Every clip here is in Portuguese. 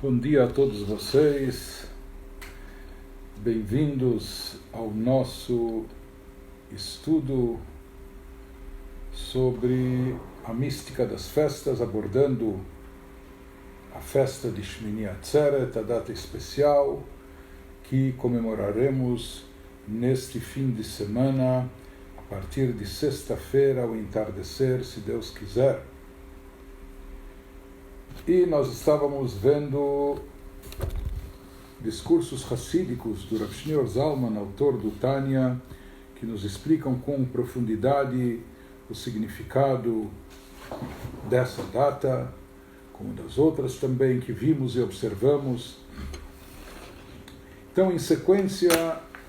Bom dia a todos vocês, bem-vindos ao nosso estudo sobre a mística das festas, abordando a festa de Shmini Atzeret, a data especial que comemoraremos neste fim de semana, a partir de sexta-feira ao entardecer, se Deus quiser. E nós estávamos vendo discursos hassídicos do Rav Shneur Zalman, autor do Tânia, que nos explicam com profundidade o significado dessa data, como das outras também que vimos e observamos. Então, em sequência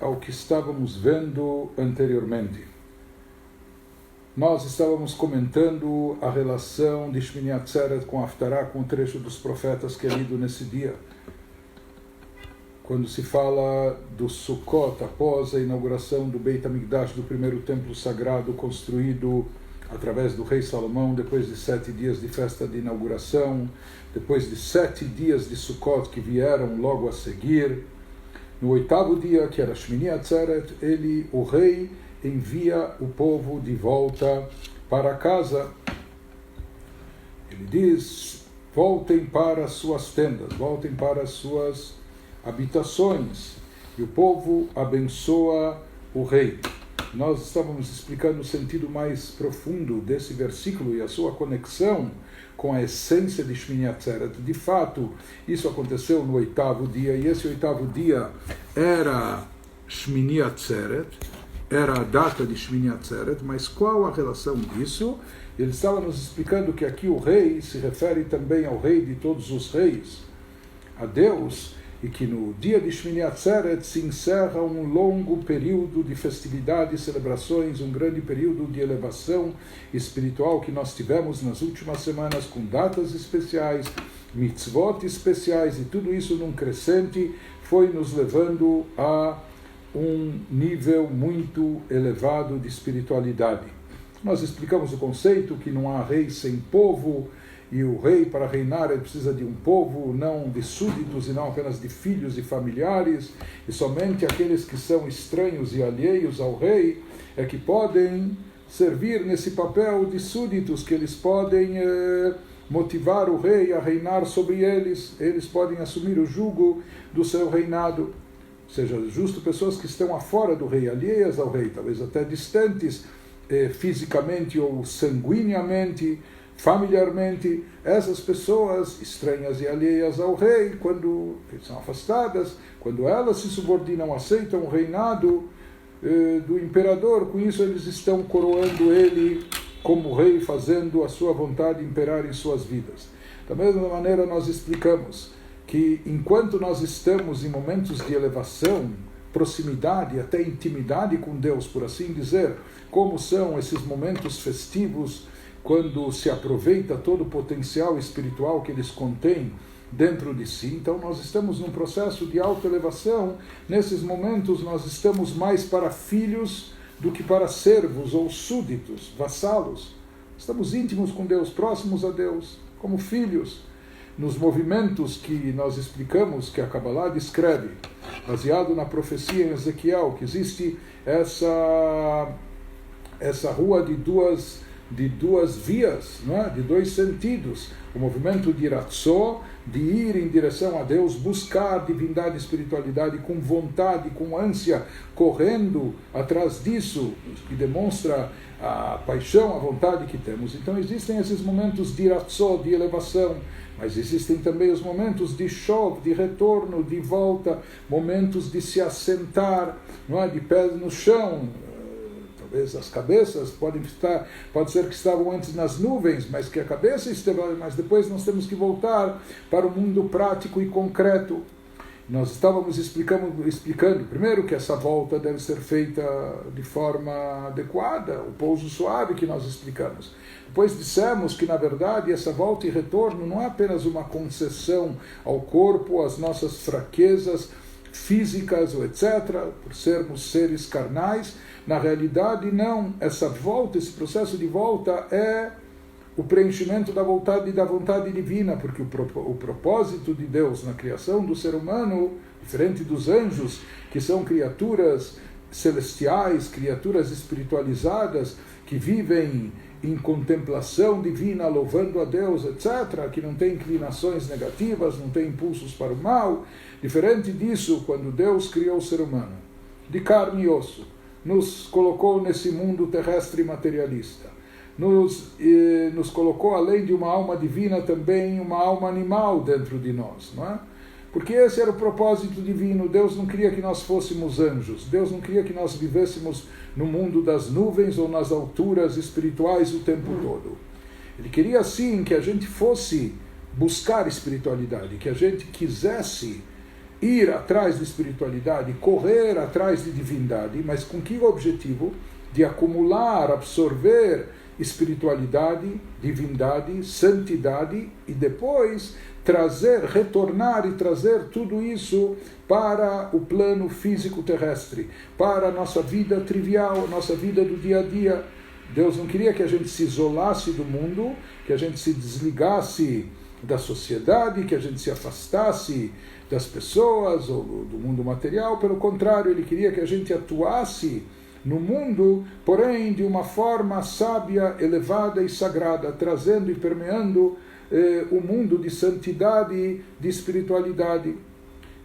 ao que estávamos vendo anteriormente, nós estávamos comentando a relação de Shmini Atzeret com Haftarah, com o trecho dos profetas que é lido nesse dia. Quando se fala do Sukkot, após a inauguração do Beit HaMikdash, do primeiro templo sagrado construído através do rei Salomão, depois de 7 dias de festa de inauguração, depois de 7 dias de Sukkot que vieram logo a seguir, no 8º dia, que era Shmini Atzeret, o rei envia o povo de volta para casa. Ele diz: voltem para suas tendas, voltem para suas habitações. E o povo abençoa o rei. Nós estávamos explicando o sentido mais profundo desse versículo e a sua conexão com a essência de Shmini Atzeret. De fato, isso aconteceu no 8º dia, e esse 8º dia era Shmini Atzeret, era a data de Shmini Atzeret, mas qual a relação disso? Ele estava nos explicando que aqui o rei se refere também ao rei de todos os reis, a Deus, e que no dia de Shmini Atzeret se encerra um longo período de festividades, celebrações, um grande período de elevação espiritual que nós tivemos nas últimas semanas, com datas especiais, mitzvot especiais, e tudo isso num crescente foi nos levando a um nível muito elevado de espiritualidade. Nós explicamos o conceito que não há rei sem povo, e o rei, para reinar, ele precisa de um povo, não de súditos e não apenas de filhos e familiares, e somente aqueles que são estranhos e alheios ao rei é que podem servir nesse papel de súditos, que eles podem motivar o rei a reinar sobre eles podem assumir o jugo do seu reinado. Ou seja, justo pessoas que estão afora do rei, alheias ao rei, talvez até distantes fisicamente ou sanguineamente, familiarmente, essas pessoas estranhas e alheias ao rei, quando são afastadas, quando elas se subordinam, aceitam o reinado do imperador, com isso eles estão coroando ele como rei, fazendo a sua vontade imperar em suas vidas. Da mesma maneira, nós explicamos que enquanto nós estamos em momentos de elevação, proximidade, até intimidade com Deus, por assim dizer, como são esses momentos festivos, quando se aproveita todo o potencial espiritual que eles contêm dentro de si. Então nós estamos num processo de autoelevação. Nesses momentos nós estamos mais para filhos do que para servos ou súditos, vassalos. Estamos íntimos com Deus, próximos a Deus, como filhos. Nos movimentos que nós explicamos, que a Kabbalah descreve, baseado na profecia em Ezequiel, que existe essa rua de duas vias, não é? De dois sentidos, o movimento de Ratzó, de ir em direção a Deus, buscar divindade e espiritualidade com vontade, com ânsia, correndo atrás disso, que demonstra a paixão, a vontade que temos. Então existem esses momentos de Ratzó, de elevação, mas existem também os momentos de shov, de retorno, de volta, momentos de se assentar, não é? De pés no chão. Talvez as cabeças pode ser que estavam antes nas nuvens, mas que a cabeça esteve, mas depois nós temos que voltar para o mundo prático e concreto. Nós estávamos explicando, primeiro, que essa volta deve ser feita de forma adequada, o pouso suave que nós explicamos. Depois dissemos que, na verdade, essa volta e retorno não é apenas uma concessão ao corpo, às nossas fraquezas físicas ou etc., por sermos seres carnais. Na realidade, não. Essa volta, esse processo de volta é o preenchimento da vontade divina, porque o propósito de Deus na criação do ser humano, diferente dos anjos, que são criaturas celestiais, criaturas espiritualizadas, que vivem em contemplação divina, louvando a Deus, etc., que não tem inclinações negativas, não tem impulsos para o mal. Diferente disso, quando Deus criou o ser humano, de carne e osso, nos colocou nesse mundo terrestre materialista, nos colocou, além de uma alma divina, também uma alma animal dentro de nós, não é? Porque esse era o propósito divino. Deus não queria que nós fôssemos anjos. Deus não queria que nós vivêssemos no mundo das nuvens ou nas alturas espirituais o tempo todo. Ele queria, sim, que a gente fosse buscar espiritualidade, que a gente quisesse ir atrás de espiritualidade, correr atrás de divindade, mas com que objetivo? De acumular, absorver espiritualidade, divindade, santidade e depois retornar e trazer tudo isso para o plano físico terrestre, para a nossa vida trivial, a nossa vida do dia a dia. Deus não queria que a gente se isolasse do mundo, que a gente se desligasse da sociedade, que a gente se afastasse das pessoas ou do mundo material. Pelo contrário, Ele queria que a gente atuasse no mundo, porém de uma forma sábia, elevada e sagrada, trazendo e permeando o mundo de santidade, de espiritualidade.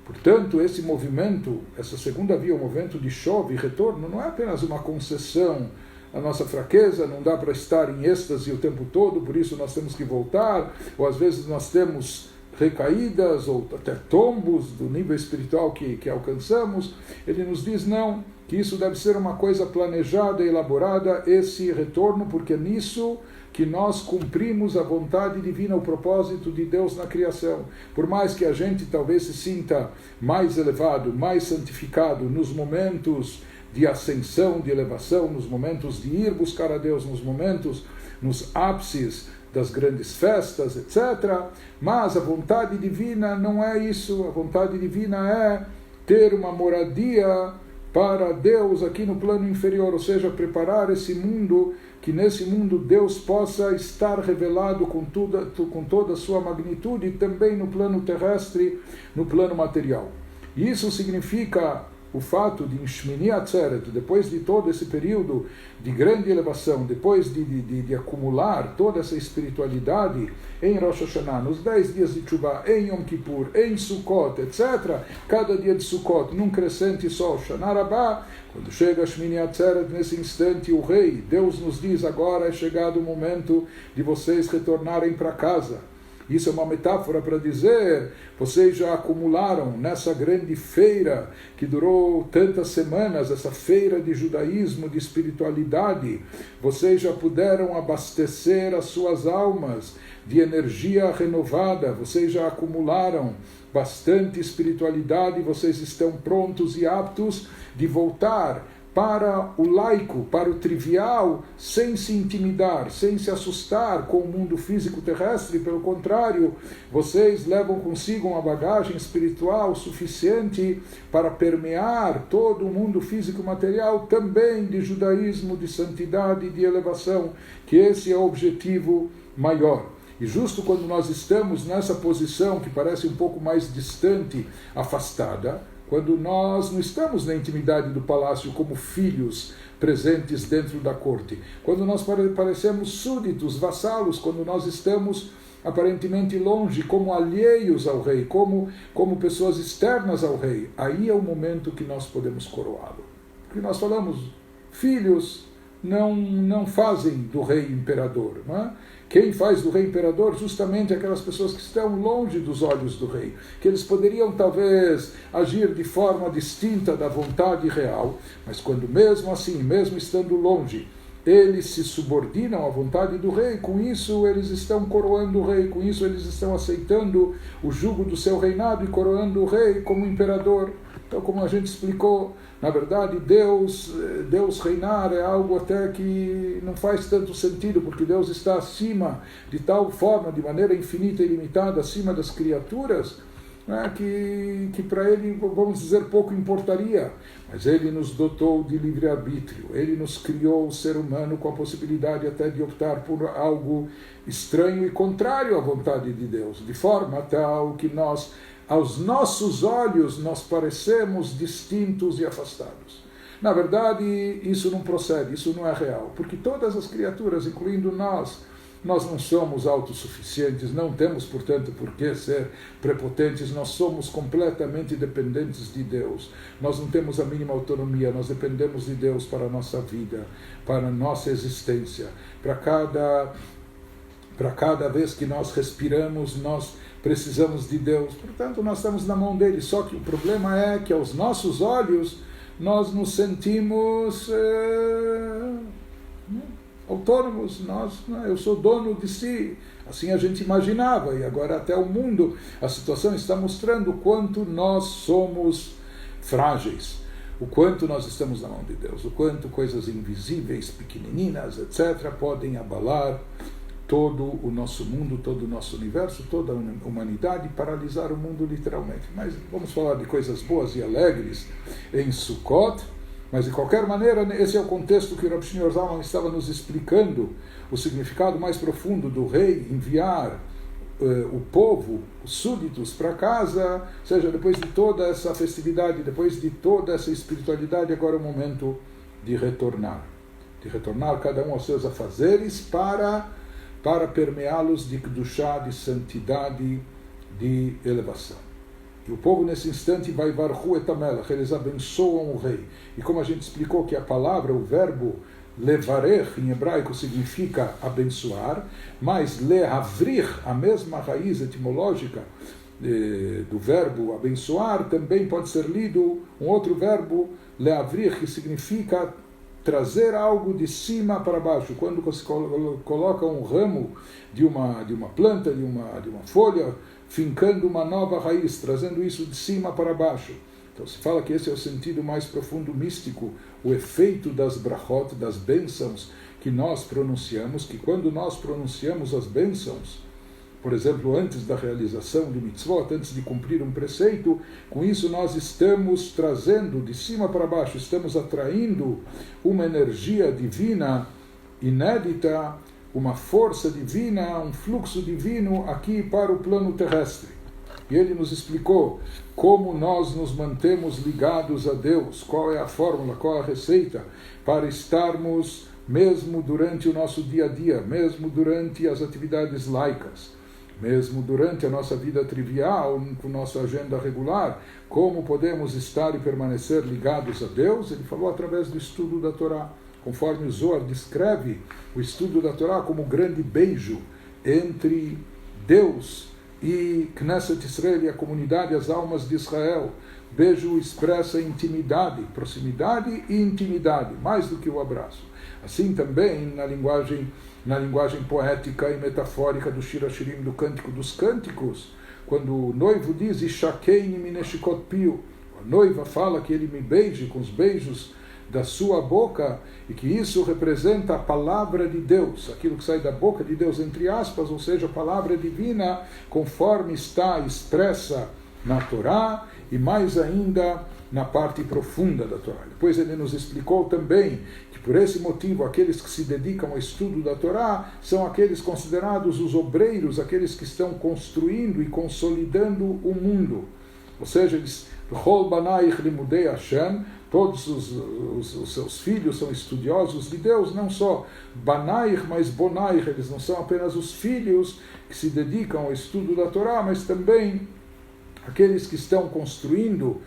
Portanto, esse movimento, essa segunda via, o movimento de chove e retorno, não é apenas uma concessão à nossa fraqueza, não dá para estar em êxtase o tempo todo, por isso nós temos que voltar, ou às vezes nós temos recaídas ou até tombos do nível espiritual que alcançamos. Ele nos diz não, que isso deve ser uma coisa planejada, elaborada, esse retorno, porque é nisso que nós cumprimos a vontade divina, o propósito de Deus na criação. Por mais que a gente talvez se sinta mais elevado, mais santificado nos momentos de ascensão, de elevação, nos momentos de ir buscar a Deus, nos ápices das grandes festas, etc. Mas a vontade divina não é isso. A vontade divina é ter uma moradia para Deus aqui no plano inferior, ou seja, preparar esse mundo, que nesse mundo Deus possa estar revelado com toda a sua magnitude, e também no plano terrestre, no plano material. E isso significa o fato de, em Shmini Atzeret, depois de todo esse período de grande elevação, depois de acumular toda essa espiritualidade em Rosh Hashanah, nos 10 dias de Teshuvah, em Yom Kippur, em Sukkot, etc., cada dia de Sukkot, num crescente sol, Shana Rabbah, quando chega Shmini Atzeret, nesse instante, o rei, Deus nos diz, agora é chegado o momento de vocês retornarem para casa. Isso é uma metáfora para dizer, vocês já acumularam nessa grande feira que durou tantas semanas, essa feira de judaísmo, de espiritualidade, vocês já puderam abastecer as suas almas de energia renovada, vocês já acumularam bastante espiritualidade, vocês estão prontos e aptos de voltar para o laico, para o trivial, sem se intimidar, sem se assustar com o mundo físico terrestre. Pelo contrário, vocês levam consigo uma bagagem espiritual suficiente para permear todo o mundo físico material, também de judaísmo, de santidade, de elevação, que esse é o objetivo maior. E justo quando nós estamos nessa posição que parece um pouco mais distante, afastada, quando nós não estamos na intimidade do palácio como filhos presentes dentro da corte, quando nós parecemos súditos, vassalos, quando nós estamos aparentemente longe, como alheios ao rei, como pessoas externas ao rei, aí é o momento que nós podemos coroá-lo. Porque nós falamos, filhos não fazem do rei imperador, não é? Quem faz do rei imperador? Justamente aquelas pessoas que estão longe dos olhos do rei, que eles poderiam talvez agir de forma distinta da vontade real, mas quando mesmo assim, mesmo estando longe, eles se subordinam à vontade do rei, com isso eles estão coroando o rei, com isso eles estão aceitando o jugo do seu reinado e coroando o rei como imperador. Então, como a gente explicou, na verdade, Deus reinar é algo até que não faz tanto sentido, porque Deus está acima de tal forma, de maneira infinita e ilimitada, acima das criaturas, né, que para ele, vamos dizer, pouco importaria, mas ele nos dotou de livre-arbítrio, ele nos criou o ser humano com a possibilidade até de optar por algo estranho e contrário à vontade de Deus, de forma tal que nós, aos nossos olhos, nós parecemos distintos e afastados. Na verdade, isso não procede, isso não é real, porque todas as criaturas, incluindo nós não somos autossuficientes, não temos, portanto, por que ser prepotentes, nós somos completamente dependentes de Deus. Nós não temos a mínima autonomia, nós dependemos de Deus para a nossa vida, para a nossa existência. Para cada vez que nós respiramos, nós precisamos de Deus. Portanto, nós estamos na mão dele. Só que o problema é que aos nossos olhos, nós nos sentimos autônomos, eu sou dono de si, assim a gente imaginava, e agora até o mundo, a situação está mostrando o quanto nós somos frágeis, o quanto nós estamos na mão de Deus, o quanto coisas invisíveis, pequenininhas, etc., podem abalar todo o nosso mundo, todo o nosso universo, toda a humanidade, paralisar o mundo literalmente. Mas vamos falar de coisas boas e alegres em Sukkot. Mas, de qualquer maneira, esse é o contexto que o Rav Shneur Zalman estava nos explicando, o significado mais profundo do rei enviar o povo, os súditos, para casa, ou seja, depois de toda essa festividade, depois de toda essa espiritualidade, agora é o momento de retornar cada um aos seus afazeres para permeá-los de kedushá, de santidade, de elevação. E o povo, nesse instante, vai varhu et hamelech, eles abençoam o rei. E como a gente explicou que a palavra, o verbo levarech, em hebraico, significa abençoar, mas lehavrich, a mesma raiz etimológica do verbo abençoar, também pode ser lido um outro verbo, lehavrich, que significa trazer algo de cima para baixo. Quando você coloca um ramo de uma planta, de uma folha, fincando uma nova raiz, trazendo isso de cima para baixo. Então se fala que esse é o sentido mais profundo místico, o efeito das brachot, das bênçãos que nós pronunciamos, que quando nós pronunciamos as bênçãos, por exemplo, antes da realização de mitzvot, antes de cumprir um preceito, com isso nós estamos trazendo de cima para baixo, estamos atraindo uma energia divina inédita, uma força divina, um fluxo divino aqui para o plano terrestre. E ele nos explicou como nós nos mantemos ligados a Deus, qual é a fórmula, qual é a receita para estarmos, mesmo durante o nosso dia a dia, mesmo durante as atividades laicas, mesmo durante a nossa vida trivial, com nossa agenda regular, como podemos estar e permanecer ligados a Deus? Ele falou através do estudo da Torá. Conforme o Zohar descreve o estudo da Torá como um grande beijo entre Deus e Knesset Israel, e a comunidade, as almas de Israel. Beijo expressa intimidade, proximidade e intimidade, mais do que o abraço. Assim também na linguagem poética e metafórica do Shir Hashirim, do Cântico dos Cânticos, quando o noivo diz Ishakeini mineshikot piu, a noiva fala que ele me beije com os beijos da sua boca, e que isso representa a palavra de Deus, aquilo que sai da boca de Deus, entre aspas, ou seja, a palavra divina, conforme está expressa na Torá, e mais ainda na parte profunda da Torá. Depois ele nos explicou também que por esse motivo aqueles que se dedicam ao estudo da Torá são aqueles considerados os obreiros, aqueles que estão construindo e consolidando o mundo. Ou seja, eles, todos os seus filhos são estudiosos de Deus, não só Banaich, mas Bonaich, eles não são apenas os filhos que se dedicam ao estudo da Torá, mas também aqueles que estão construindo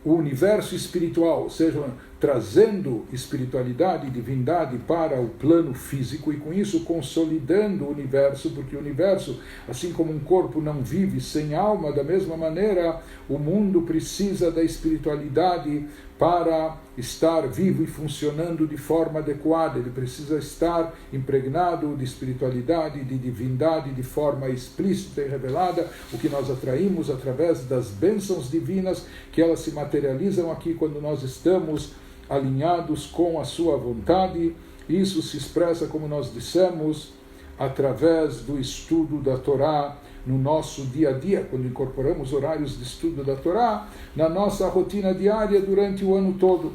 o universo espiritual, ou seja, trazendo espiritualidade e divindade para o plano físico, e com isso consolidando o universo, porque o universo, assim como um corpo não vive sem alma, da mesma maneira o mundo precisa da espiritualidade para estar vivo e funcionando de forma adequada. Ele precisa estar impregnado de espiritualidade, de divindade, de forma explícita e revelada, o que nós atraímos através das bênçãos divinas, que elas se materializam aqui quando nós estamos alinhados com a sua vontade. Isso se expressa, como nós dissemos, através do estudo da Torá, no nosso dia a dia, quando incorporamos horários de estudo da Torá, na nossa rotina diária durante o ano todo.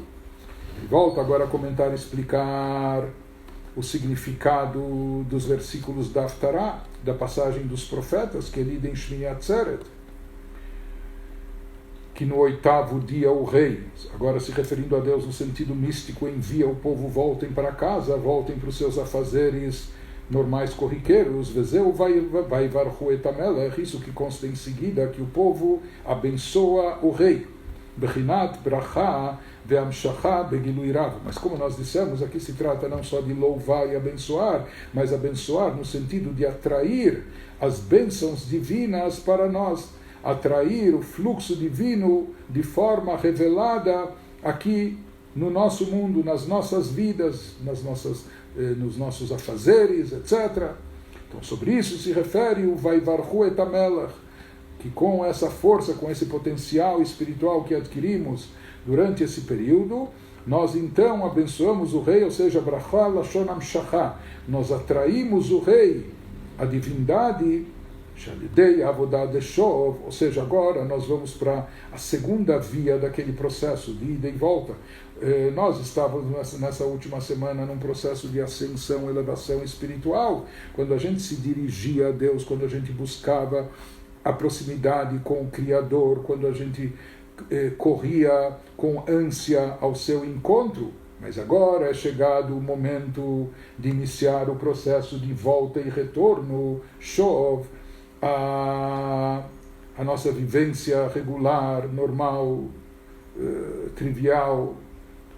Volto agora a comentar e explicar o significado dos versículos da Haftarah, da passagem dos profetas, que é lida em Shmini Atzeret, que no 8º dia o rei, agora se referindo a Deus no sentido místico, envia o povo, voltem para casa, voltem para os seus afazeres normais corriqueiros, Vezeu vai varchu et hamelech, isso que consta em seguida, que o povo abençoa o rei. Bechinat bracha ve'amshacha begilui rav. Mas como nós dissemos, aqui se trata não só de louvar e abençoar, mas abençoar no sentido de atrair as bênçãos divinas para nós, atrair o fluxo divino de forma revelada aqui no nosso mundo, nas nossas vidas, nos nossos afazeres, etc. Então, sobre isso se refere o Vaivarchu et hamelech, que com essa força, com esse potencial espiritual que adquirimos durante esse período, nós então abençoamos o rei, ou seja, Bracha Lashon Amshacha, nós atraímos o rei, a divindade, Shalidei Avodah Deshov, ou seja, agora nós vamos para a segunda via daquele processo de ida e volta. Nós estávamos nessa última semana num processo de ascensão, elevação espiritual, quando a gente se dirigia a Deus, quando a gente buscava a proximidade com o Criador, quando a gente corria com ânsia ao seu encontro. Mas agora é chegado o momento de iniciar o processo de volta e retorno, Shov, a nossa vivência regular, normal, trivial.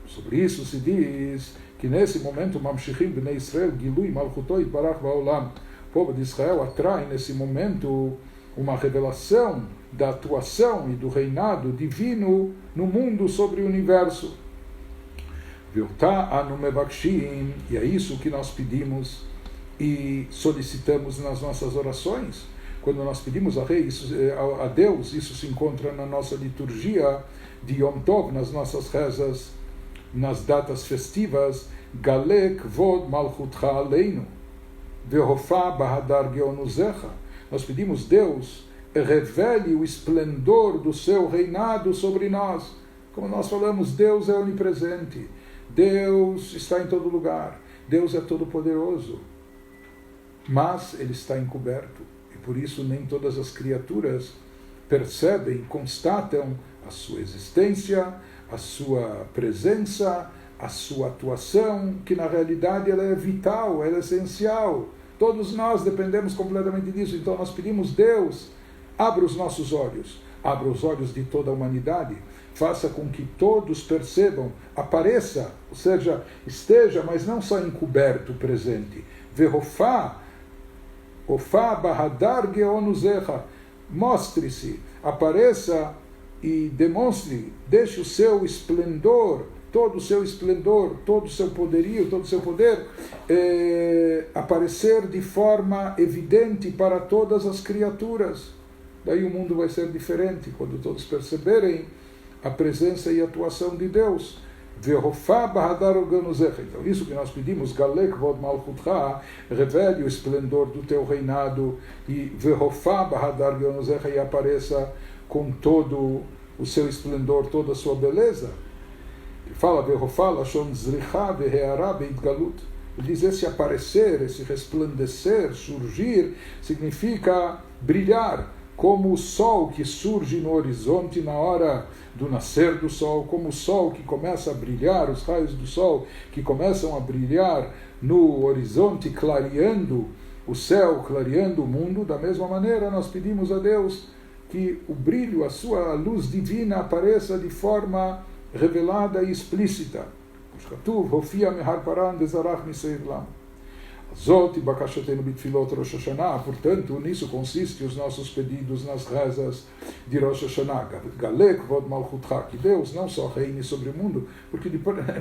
Sobre isso se diz que nesse momento Mamshichim Bnei Israel Gilui Malchuto Yitbarach Ba'olam, o povo de Israel atrai nesse momento uma revelação da atuação e do reinado divino no mundo sobre o universo. E é isso que nós pedimos e solicitamos nas nossas orações. Quando nós pedimos a Deus, isso se encontra na nossa liturgia de Yom Tov, nas nossas rezas, nas datas festivas, Galek Vod Malchutcha Aleinu, Vehofa Bahadar Geonuzecha. Nós pedimos, Deus, revele o esplendor do seu reinado sobre nós. Como nós falamos, Deus é onipresente, Deus está em todo lugar, Deus é todo poderoso, mas Ele está encoberto. Por isso nem todas as criaturas percebem, constatam a sua existência, a sua presença, a sua atuação, que na realidade ela é vital, ela é essencial. Todos nós dependemos completamente disso. Então nós pedimos, Deus, abra os nossos olhos, abra os olhos de toda a humanidade, faça com que todos percebam, apareça, ou seja, esteja, mas não só encoberto, presente. Verofá, Ofá Bahadar Geonuzecha, mostre-se, apareça e demonstre, deixe o seu esplendor, todo o seu esplendor, todo o seu poderio, todo o seu poder aparecer de forma evidente para todas as criaturas. Daí o mundo vai ser diferente, quando todos perceberem a presença e a atuação de Deus. Então isso que nós pedimos, Galek Vod Malchutcha, revele o esplendor do teu reinado, e Vehofa Bahadar Geonuzecha, e apareça com todo o seu esplendor, toda a sua beleza. Ele fala, Vehofa Lashon Zricha Veheara Beitgalut. Ele diz, esse aparecer, esse resplandecer, surgir, significa brilhar, como o sol que surge no horizonte na hora do nascer do sol, como o sol que começa a brilhar, os raios do sol que começam a brilhar no horizonte, clareando o céu, clareando o mundo. Da mesma maneira, nós pedimos a Deus que o brilho, a sua luz divina apareça de forma revelada e explícita. Portanto, nisso consiste os nossos pedidos nas rezas de Rosh Hashanah. Galek Vod Malchutcha, que Deus não só reine sobre o mundo, porque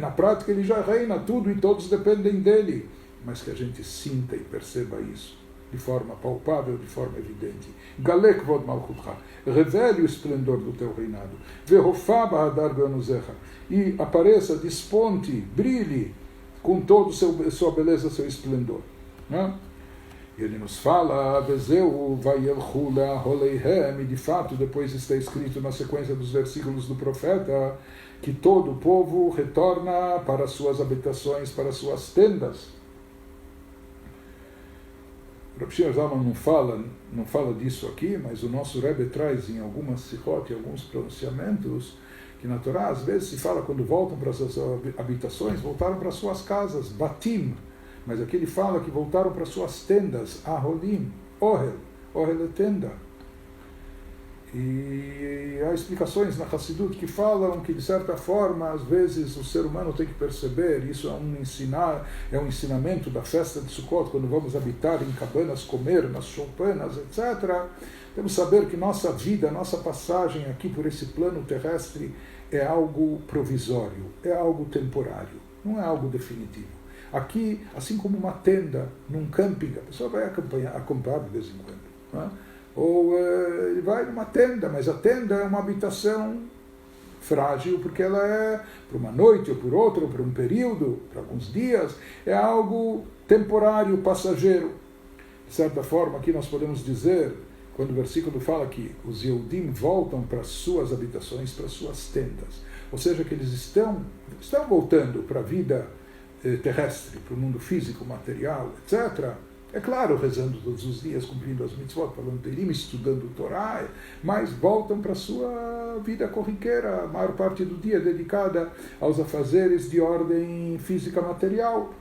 na prática Ele já reina tudo e todos dependem dEle, mas que a gente sinta e perceba isso de forma palpável, de forma evidente. Galek Vod Malchutcha, revele o esplendor do teu reinado. Vehofa Bahadar Geonuzecha, e apareça, desponte, brilhe com toda a sua beleza, seu esplendor. Né? E ele nos fala, Vezeu vayelchu leaholeihem, e de fato depois está escrito na sequência dos versículos do profeta, que todo o povo retorna para suas habitações, para suas tendas. O Rav Shimon Zalman não fala disso aqui, mas o nosso Rebbe traz em algumas sichot, em alguns pronunciamentos, que na Torá às vezes se fala quando voltam para suas habitações, voltaram para suas casas, batim, mas aqui ele fala que voltaram para suas tendas, aholim, ohel é tenda. E há explicações na Hassidut que falam que, de certa forma, às vezes o ser humano tem que perceber, isso é um ensinamento da festa de Sukkot, quando vamos habitar em cabanas, comer nas choupanas, etc. Temos que saber que nossa vida, nossa passagem aqui por esse plano terrestre é algo provisório, é algo temporário, não é algo definitivo. Aqui, assim como uma tenda, num camping, a pessoa vai acampar de vez em quando, não é? Ou ele vai numa tenda, mas a tenda é uma habitação frágil, porque ela é por uma noite, ou por outra, ou por um período, por alguns dias, é algo temporário, passageiro. De certa forma, aqui nós podemos dizer, quando o versículo fala que os Yehudim voltam para suas habitações, para suas tendas, ou seja, que eles estão voltando para a vida terrestre, para o mundo físico, material, etc., é claro, rezando todos os dias, cumprindo as mitzvot, falando Teirim, estudando o Torá, mas voltam para a sua vida corriqueira, a maior parte do dia dedicada aos afazeres de ordem física material.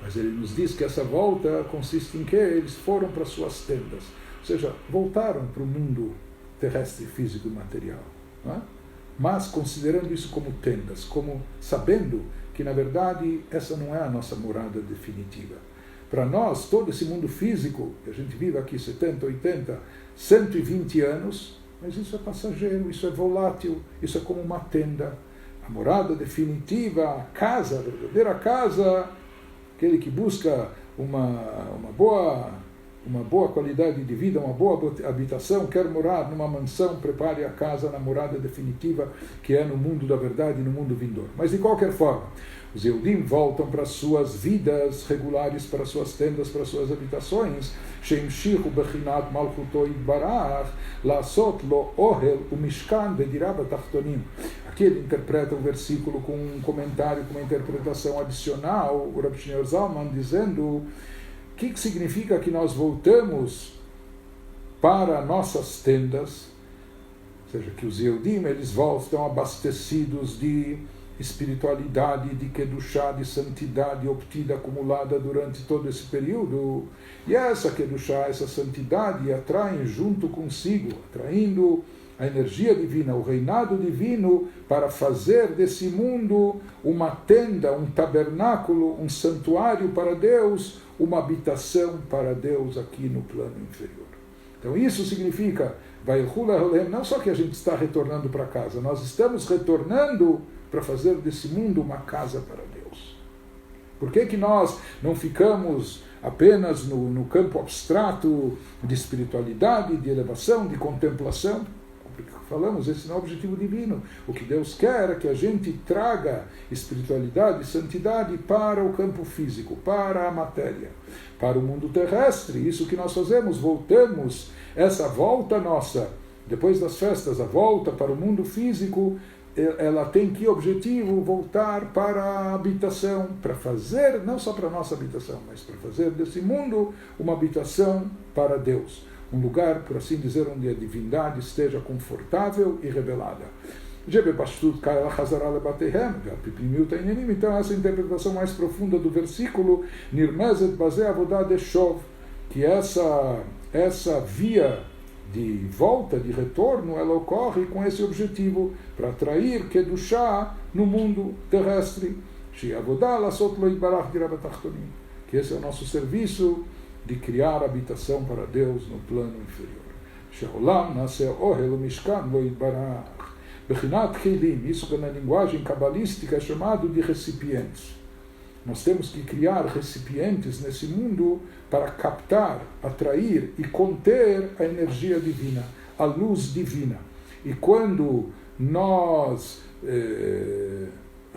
Mas ele nos diz que essa volta consiste em que eles foram para suas tendas, ou seja, voltaram para o mundo terrestre, físico e material, não é? Mas considerando isso como tendas, como sabendo que, na verdade, essa não é a nossa morada definitiva. Para nós, todo esse mundo físico, que a gente vive aqui 70, 80, 120 anos, mas isso é passageiro, isso é volátil, isso é como uma tenda. A morada definitiva, a casa, a verdadeira casa, aquele que busca uma boa qualidade de vida, uma boa habitação, quer morar numa mansão, prepare a casa na morada definitiva, que é no mundo da verdade, no mundo vindouro. Mas, de qualquer forma, os Yehudim voltam para suas vidas regulares, para suas tendas, para suas habitações. Sheimshichu bechinat malchuto yitbarach la'asot lo ohel umishkan vedirah batachtonim. Aqui ele interpreta o versículo com um comentário, com uma interpretação adicional, o Rav Shimon Zalman dizendo o que significa que nós voltamos para nossas tendas, ou seja, que os Yehudim eles voltam abastecidos de espiritualidade, de Kedushá, de santidade obtida, acumulada durante todo esse período. E essa Kedushá, essa santidade, atraem junto consigo, atraindo a energia divina, o reinado divino, para fazer desse mundo uma tenda, um tabernáculo, um santuário para Deus, uma habitação para Deus aqui no plano inferior. Então isso significa, não só que a gente está retornando para casa, nós estamos retornando para fazer desse mundo uma casa para Deus. Por que nós não ficamos apenas no campo abstrato de espiritualidade, de elevação, de contemplação? Porque falamos, esse não é o objetivo divino. O que Deus quer é que a gente traga espiritualidade e santidade para o campo físico, para a matéria, para o mundo terrestre. Isso que nós fazemos, voltamos, essa volta nossa, depois das festas, a volta para o mundo físico, ela tem que objetivo voltar para a habitação, para fazer, não só para a nossa habitação, mas para fazer desse mundo uma habitação para Deus. Um lugar, por assim dizer, onde a divindade esteja confortável e revelada. Então essa interpretação mais profunda do versículo, que essa via de volta, de retorno, ela ocorre com esse objetivo, para atrair Kedushá no mundo terrestre. Que esse é o nosso serviço de criar habitação para Deus no plano inferior. Isso na linguagem cabalística é chamado de recipientes. Nós temos que criar recipientes nesse mundo para captar, atrair e conter a energia divina, a luz divina. E quando nós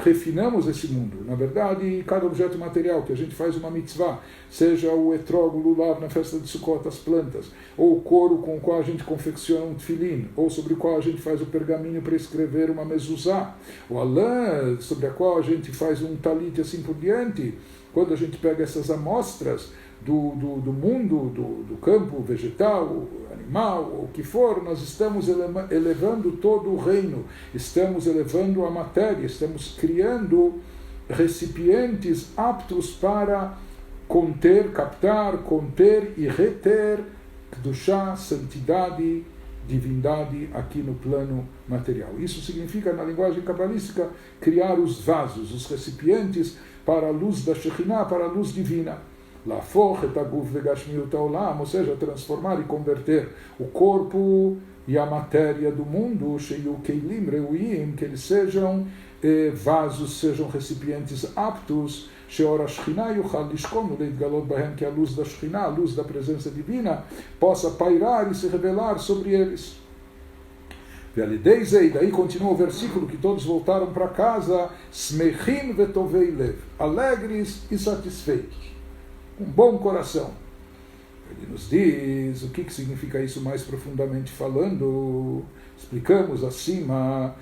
refinamos esse mundo. Na verdade, cada objeto material que a gente faz uma mitzvah, seja o etrog, o lulav na festa de Sukkot, as plantas, ou o couro com o qual a gente confecciona um tefilin, ou sobre o qual a gente faz o pergaminho para escrever uma mezuzá, ou a lã sobre a qual a gente faz um talit e assim por diante. Quando a gente pega essas amostras do mundo, do campo vegetal, animal, o que for, nós estamos elevando todo o reino, estamos elevando a matéria, estamos criando recipientes aptos para conter, captar, conter e reter Kedushá, santidade, divindade aqui no plano material. Isso significa, na linguagem cabalística, criar os vasos, os recipientes para a luz da Shekhinah, para a luz divina. Lafoch et aguf legashmiut haolam, ou seja, transformar e converter o corpo e a matéria do mundo, sheyu keilim reuim, que eles sejam vasos, sejam recipientes aptos, sheor ha-Shekhinah yuchal lishkon uleitgalot bahem, que a luz da Shekhinah, a luz da presença divina, possa pairar e se revelar sobre eles. E daí continua o versículo que todos voltaram para casa, smechim vetovei lev, alegres e satisfeitos, com bom coração. Ele nos diz o que significa isso mais profundamente falando. Explicamos acima,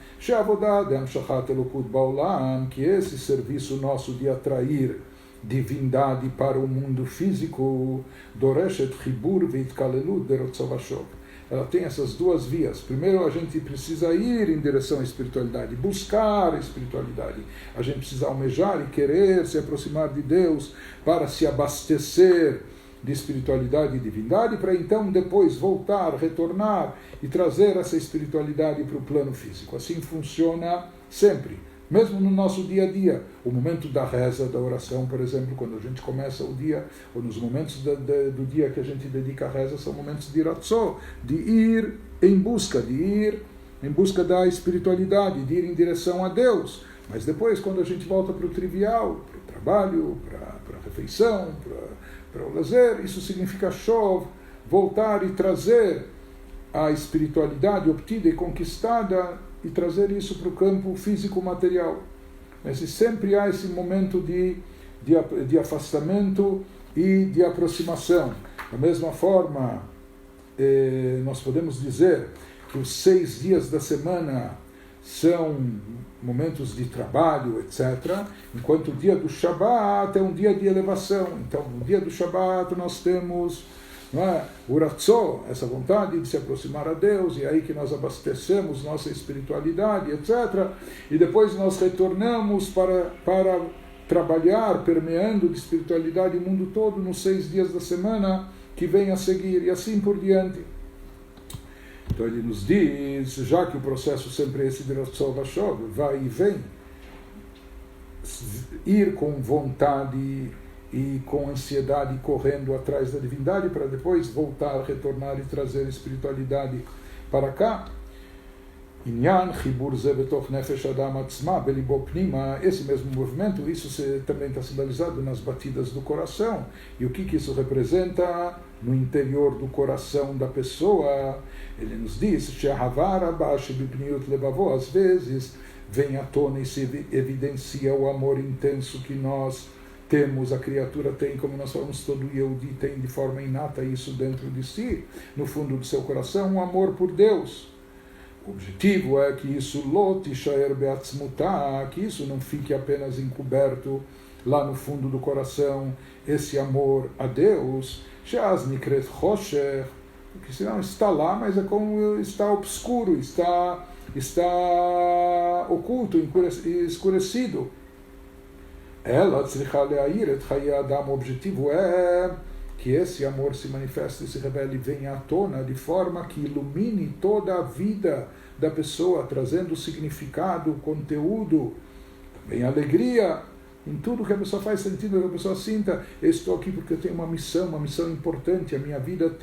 que esse serviço nosso de atrair divindade para o mundo físico, doreshet chibur veitkalelu derotzavashov. Ela tem essas duas vias. Primeiro, a gente precisa ir em direção à espiritualidade, buscar a espiritualidade. A gente precisa almejar e querer se aproximar de Deus para se abastecer de espiritualidade e divindade, para então depois voltar, retornar e trazer essa espiritualidade para o plano físico. Assim funciona sempre. Mesmo no nosso dia a dia, o momento da reza, da oração, por exemplo, quando a gente começa o dia, ou nos momentos do dia que a gente dedica à reza, são momentos de ratzó, de ir em busca da espiritualidade, de ir em direção a Deus. Mas depois, quando a gente volta para o trivial, para o trabalho, para a refeição, para o lazer, isso significa shov, voltar e trazer a espiritualidade obtida e conquistada e trazer isso para o campo físico-material. Mas sempre há esse momento de afastamento e de aproximação. Da mesma forma, nós podemos dizer que os 6 dias da semana são momentos de trabalho, etc., enquanto o dia do Shabat é um dia de elevação. Então, no dia do Shabat nós temos, não é, o ratzó, essa vontade de se aproximar a Deus, e é aí que nós abastecemos nossa espiritualidade, etc., e depois nós retornamos para trabalhar, permeando de espiritualidade o mundo todo nos 6 dias da semana que vem a seguir, e assim por diante. Então ele nos diz, já que o processo sempre é esse de ratzó vashov, vai e vem, ir com vontade e com ansiedade correndo atrás da divindade para depois voltar, retornar e trazer espiritualidade para cá. Inyan chibur ze betoch nefesh adam atzma belibo pnima, esse mesmo movimento, isso também está sinalizado nas batidas do coração. E o que isso representa no interior do coração da pessoa? Ele nos diz, she'ahavar abash bipniut levavó, às vezes vem à tona e se evidencia o amor intenso que nós temos, a criatura tem, como nós falamos, todo Yehudi tem de forma inata isso dentro de si, no fundo do seu coração, um amor por Deus. O objetivo é que isso lot ishaer beatzmutah, que isso não fique apenas encoberto lá no fundo do coração, esse amor a Deus, sheaz nikret chosher, porque senão está lá, mas é como está obscuro, está oculto, escurecido. Ela tzricha le'air et chaye adam, o objetivo é que esse amor se manifeste e se revele, venha à tona de forma que ilumine toda a vida da pessoa, trazendo significado, conteúdo, também alegria, em tudo que a pessoa faz sentido, que a pessoa sinta, eu estou aqui porque eu tenho uma missão importante, a minha vida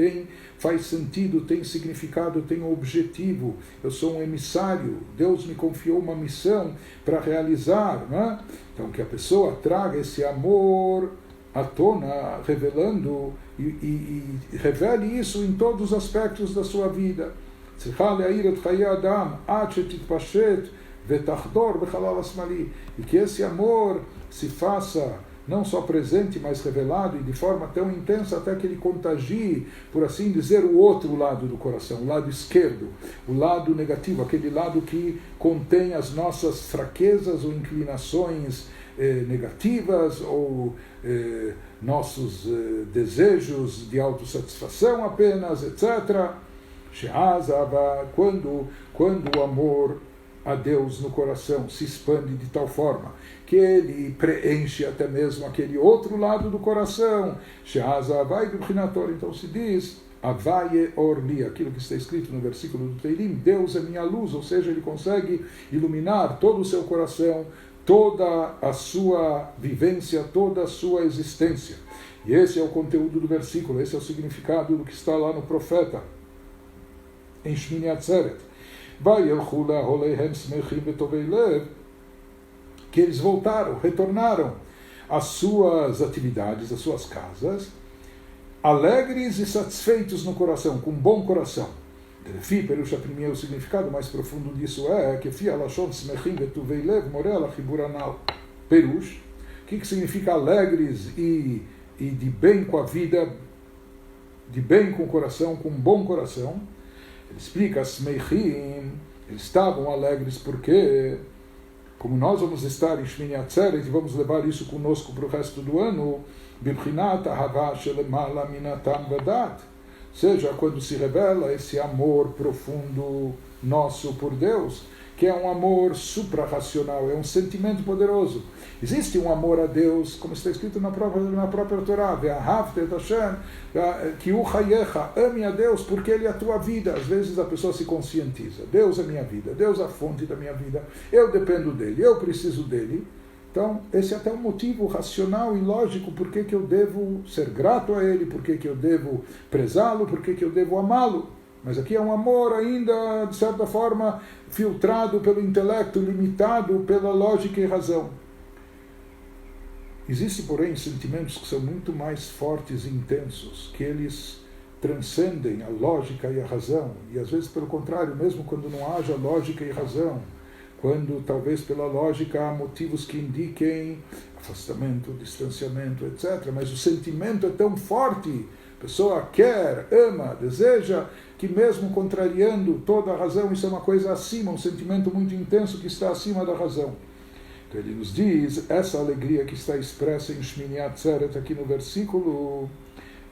faz sentido, tem significado, tem um objetivo, eu sou um emissário, Deus me confiou uma missão para realizar, né? Então que a pessoa traga esse amor à tona, revelando e revele isso em todos os aspectos da sua vida. vetachdor bechalal asmali, e que esse amor se faça não só presente, mas revelado, e de forma tão intensa até que ele contagie, por assim dizer, o outro lado do coração, o lado esquerdo, o lado negativo, aquele lado que contém as nossas fraquezas ou inclinações negativas, ou nossos desejos de autossatisfação apenas, etc. Quando o amor a Deus no coração se expande de tal forma que ele preenche até mesmo aquele outro lado do coração, então se diz Avaye Orli, aquilo que está escrito no versículo do Teilim, Deus é minha luz, ou seja, ele consegue iluminar todo o seu coração, toda a sua vivência, toda a sua existência. E esse é o conteúdo do versículo, esse é o significado do que está lá no profeta, em Shmini Atzeret. Que eles voltaram, retornaram às suas atividades, às suas casas, alegres e satisfeitos no coração, com um bom coração. O significado mais profundo disso é que Perush, que significa alegres e de bem com a vida, de bem com o coração, com um bom coração. Ele explica, eles estavam alegres porque, como nós vamos estar em Shmini Atzeret e vamos levar isso conosco para o resto do ano, seja, quando se revela esse amor profundo nosso por Deus, que é um amor suprarracional, é um sentimento poderoso. Existe um amor a Deus, como está escrito na própria Torá, ame a Deus porque Ele é a tua vida. Às vezes a pessoa se conscientiza, Deus é minha vida, Deus é a fonte da minha vida, eu dependo dEle, eu preciso dEle. Então, esse é até um motivo racional e lógico por que eu devo ser grato a Ele, por que eu devo prezá-lo, por que eu devo amá-lo. Mas aqui é um amor ainda, de certa forma, filtrado pelo intelecto, limitado pela lógica e razão. Existem, porém, sentimentos que são muito mais fortes e intensos, que eles transcendem a lógica e a razão. E às vezes, pelo contrário, mesmo quando não haja lógica e razão, quando talvez pela lógica há motivos que indiquem afastamento, distanciamento, etc. Mas o sentimento é tão forte, a pessoa quer, ama, deseja, que mesmo contrariando toda a razão, isso é uma coisa acima, um sentimento muito intenso que está acima da razão. Então ele nos diz, essa alegria que está expressa em Shmini Atzeret, aqui no versículo,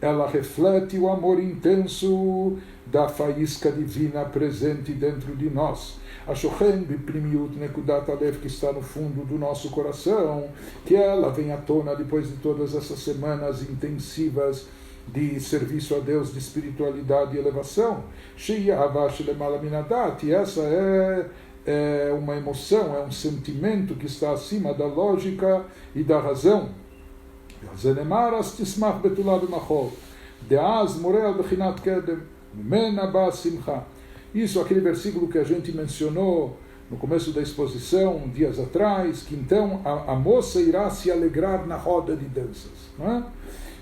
ela reflete o amor intenso da faísca divina presente dentro de nós. A Shochen Bipnimiut Nekudat Alev, que está no fundo do nosso coração, que ela vem à tona depois de todas essas semanas intensivas de serviço a Deus, de espiritualidade e elevação. E essa é uma emoção, é um sentimento que está acima da lógica e da razão. Isso, aquele versículo que a gente mencionou no começo da exposição, dias atrás, que então a moça irá se alegrar na roda de danças. Não é?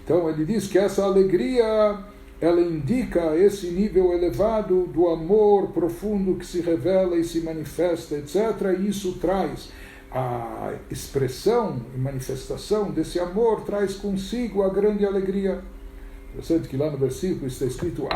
Então ele diz que essa alegria, ela indica esse nível elevado do amor profundo que se revela e se manifesta, etc. E isso traz a expressão e manifestação desse amor, traz consigo a grande alegria. Interessante que lá no versículo está escrito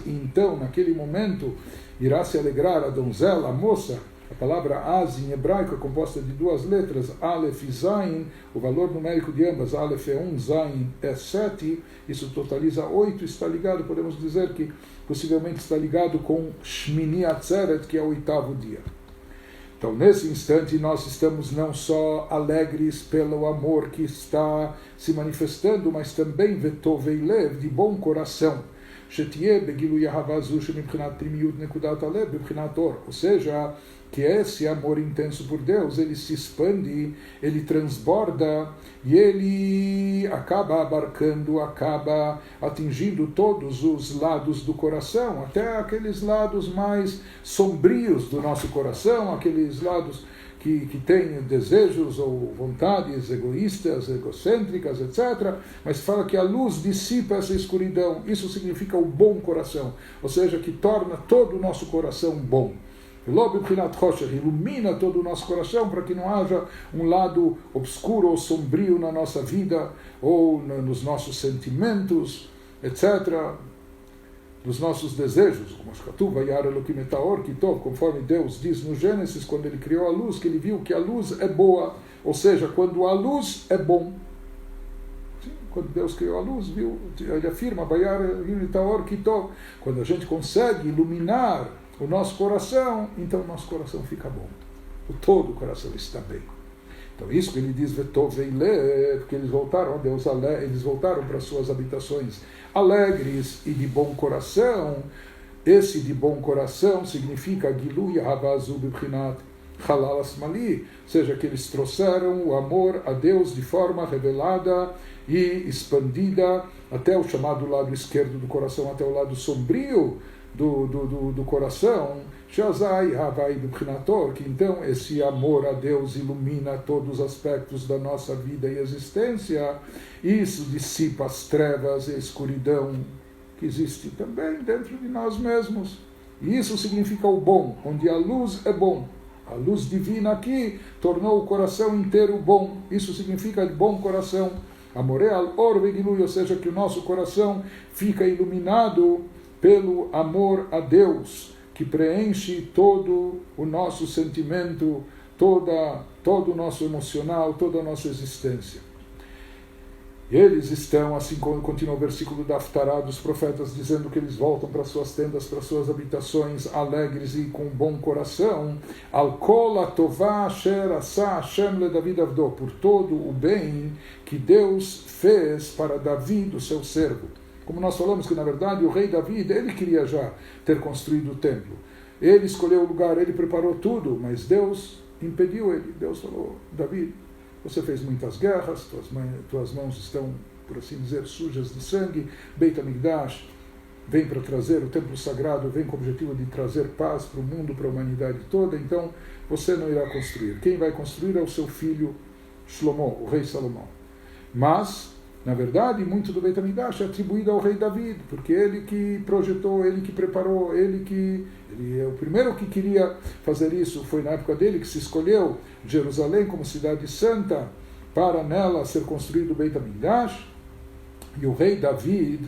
e então, naquele momento, irá se alegrar a donzela, a moça. A palavra em hebraico é composta de duas letras, Aleph e Zain, o valor numérico de ambas, Aleph é 1, Zain é 7, isso totaliza 8, está ligado, podemos dizer que possivelmente está ligado com Shmini Atzeret, que é o 8º dia. Então, nesse instante, nós estamos não só alegres pelo amor que está se manifestando, mas também vetoveilev, de bom coração. Ou seja, que esse amor intenso por Deus, ele se expande, ele transborda e ele acaba abarcando, acaba atingindo todos os lados do coração, até aqueles lados mais sombrios do nosso coração, aqueles lados que têm desejos ou vontades egoístas, egocêntricas, etc. Mas fala que a luz dissipa essa escuridão. Isso significa o bom coração, ou seja, que torna todo o nosso coração bom. ilumina todo o nosso coração para que não haja um lado obscuro ou sombrio na nossa vida, ou nos nossos sentimentos, etc., dos nossos desejos, conforme Deus diz no Gênesis, quando ele criou a luz, que ele viu que a luz é boa, ou seja, quando a luz é bom. Sim, quando Deus criou a luz, viu, ele afirma, quando a gente consegue iluminar o nosso coração, então o nosso coração fica bom. Todo o coração está bem. Então isso que ele diz, porque eles voltaram a Deus, eles voltaram para suas habitações alegres e de bom coração. Esse de bom coração significa Gilui Havazu Bibchinat Halal Asmali, ou seja, que eles trouxeram o amor a Deus de forma revelada e expandida até o chamado lado esquerdo do coração, até o lado sombrio do coração, Shazai Havai Bibchinator, que então esse amor a Deus ilumina todos os aspectos da nossa vida e existência. Isso dissipa as trevas e a escuridão que existe também dentro de nós mesmos. E isso significa o bom, onde a luz é bom. A luz divina aqui tornou o coração inteiro bom. Isso significa bom coração. Amoreal Or Vegilui, ou seja, que o nosso coração fica iluminado pelo amor a Deus, que preenche todo o nosso sentimento, todo o nosso emocional, toda a nossa existência. Eles estão, assim como continua o versículo da Haftarah dos profetas, dizendo que eles voltam para suas tendas, para suas habitações, alegres e com bom coração, Al-Kol Atová Asher Asa Hashem Le David Avdo, por todo o bem que Deus fez para Davi, o seu servo. Como nós falamos que, na verdade, o rei Davi, ele queria já ter construído o templo. Ele escolheu o lugar, ele preparou tudo, mas Deus impediu ele. Deus falou, Davi, você fez muitas guerras, tuas mãos estão, por assim dizer, sujas de sangue. Beit HaMikdash vem para trazer, o templo sagrado vem com o objetivo de trazer paz para o mundo, para a humanidade toda, então você não irá construir. Quem vai construir é o seu filho Shlomo, o rei Salomão. Mas, na verdade, muito do Beit HaMikdash é atribuído ao rei David, porque ele que projetou, ele que preparou, ele é o primeiro que queria fazer isso. Foi na época dele que se escolheu Jerusalém como cidade santa para nela ser construído o Beit HaMikdash. E o rei David,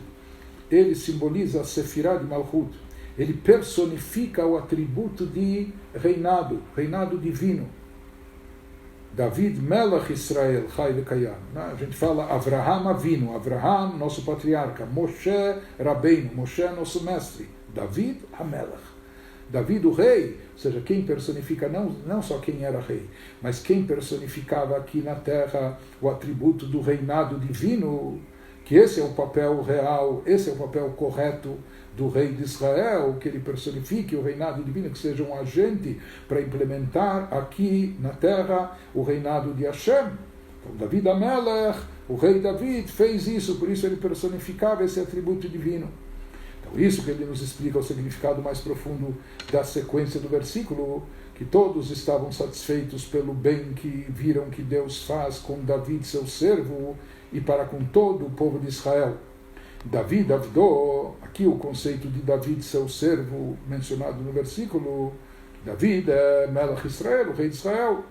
ele simboliza a Sefirah de Malchut. Ele personifica o atributo de reinado divino. David Melech Israel, Chai Vekayam. A gente fala Avraham Avinu, Avraham, nosso patriarca, Moshe Rabbeinu, Moshe, nosso mestre, David Hamelech. David, o rei, ou seja, quem personifica não só quem era rei, mas quem personificava aqui na terra o atributo do reinado divino, que esse é o papel real, esse é o papel correto do rei de Israel, que ele personifique o reinado divino, que seja um agente para implementar aqui na terra o reinado de Hashem. Então, David Hamelech, o rei David, fez isso, por isso ele personificava esse atributo divino. Então, isso que ele nos explica o significado mais profundo da sequência do versículo, que todos estavam satisfeitos pelo bem que viram que Deus faz com David, seu servo, e para com todo o povo de Israel. David Avdo, aqui o conceito de David, seu servo, mencionado no versículo, David é Melech Israel, o rei de Israel.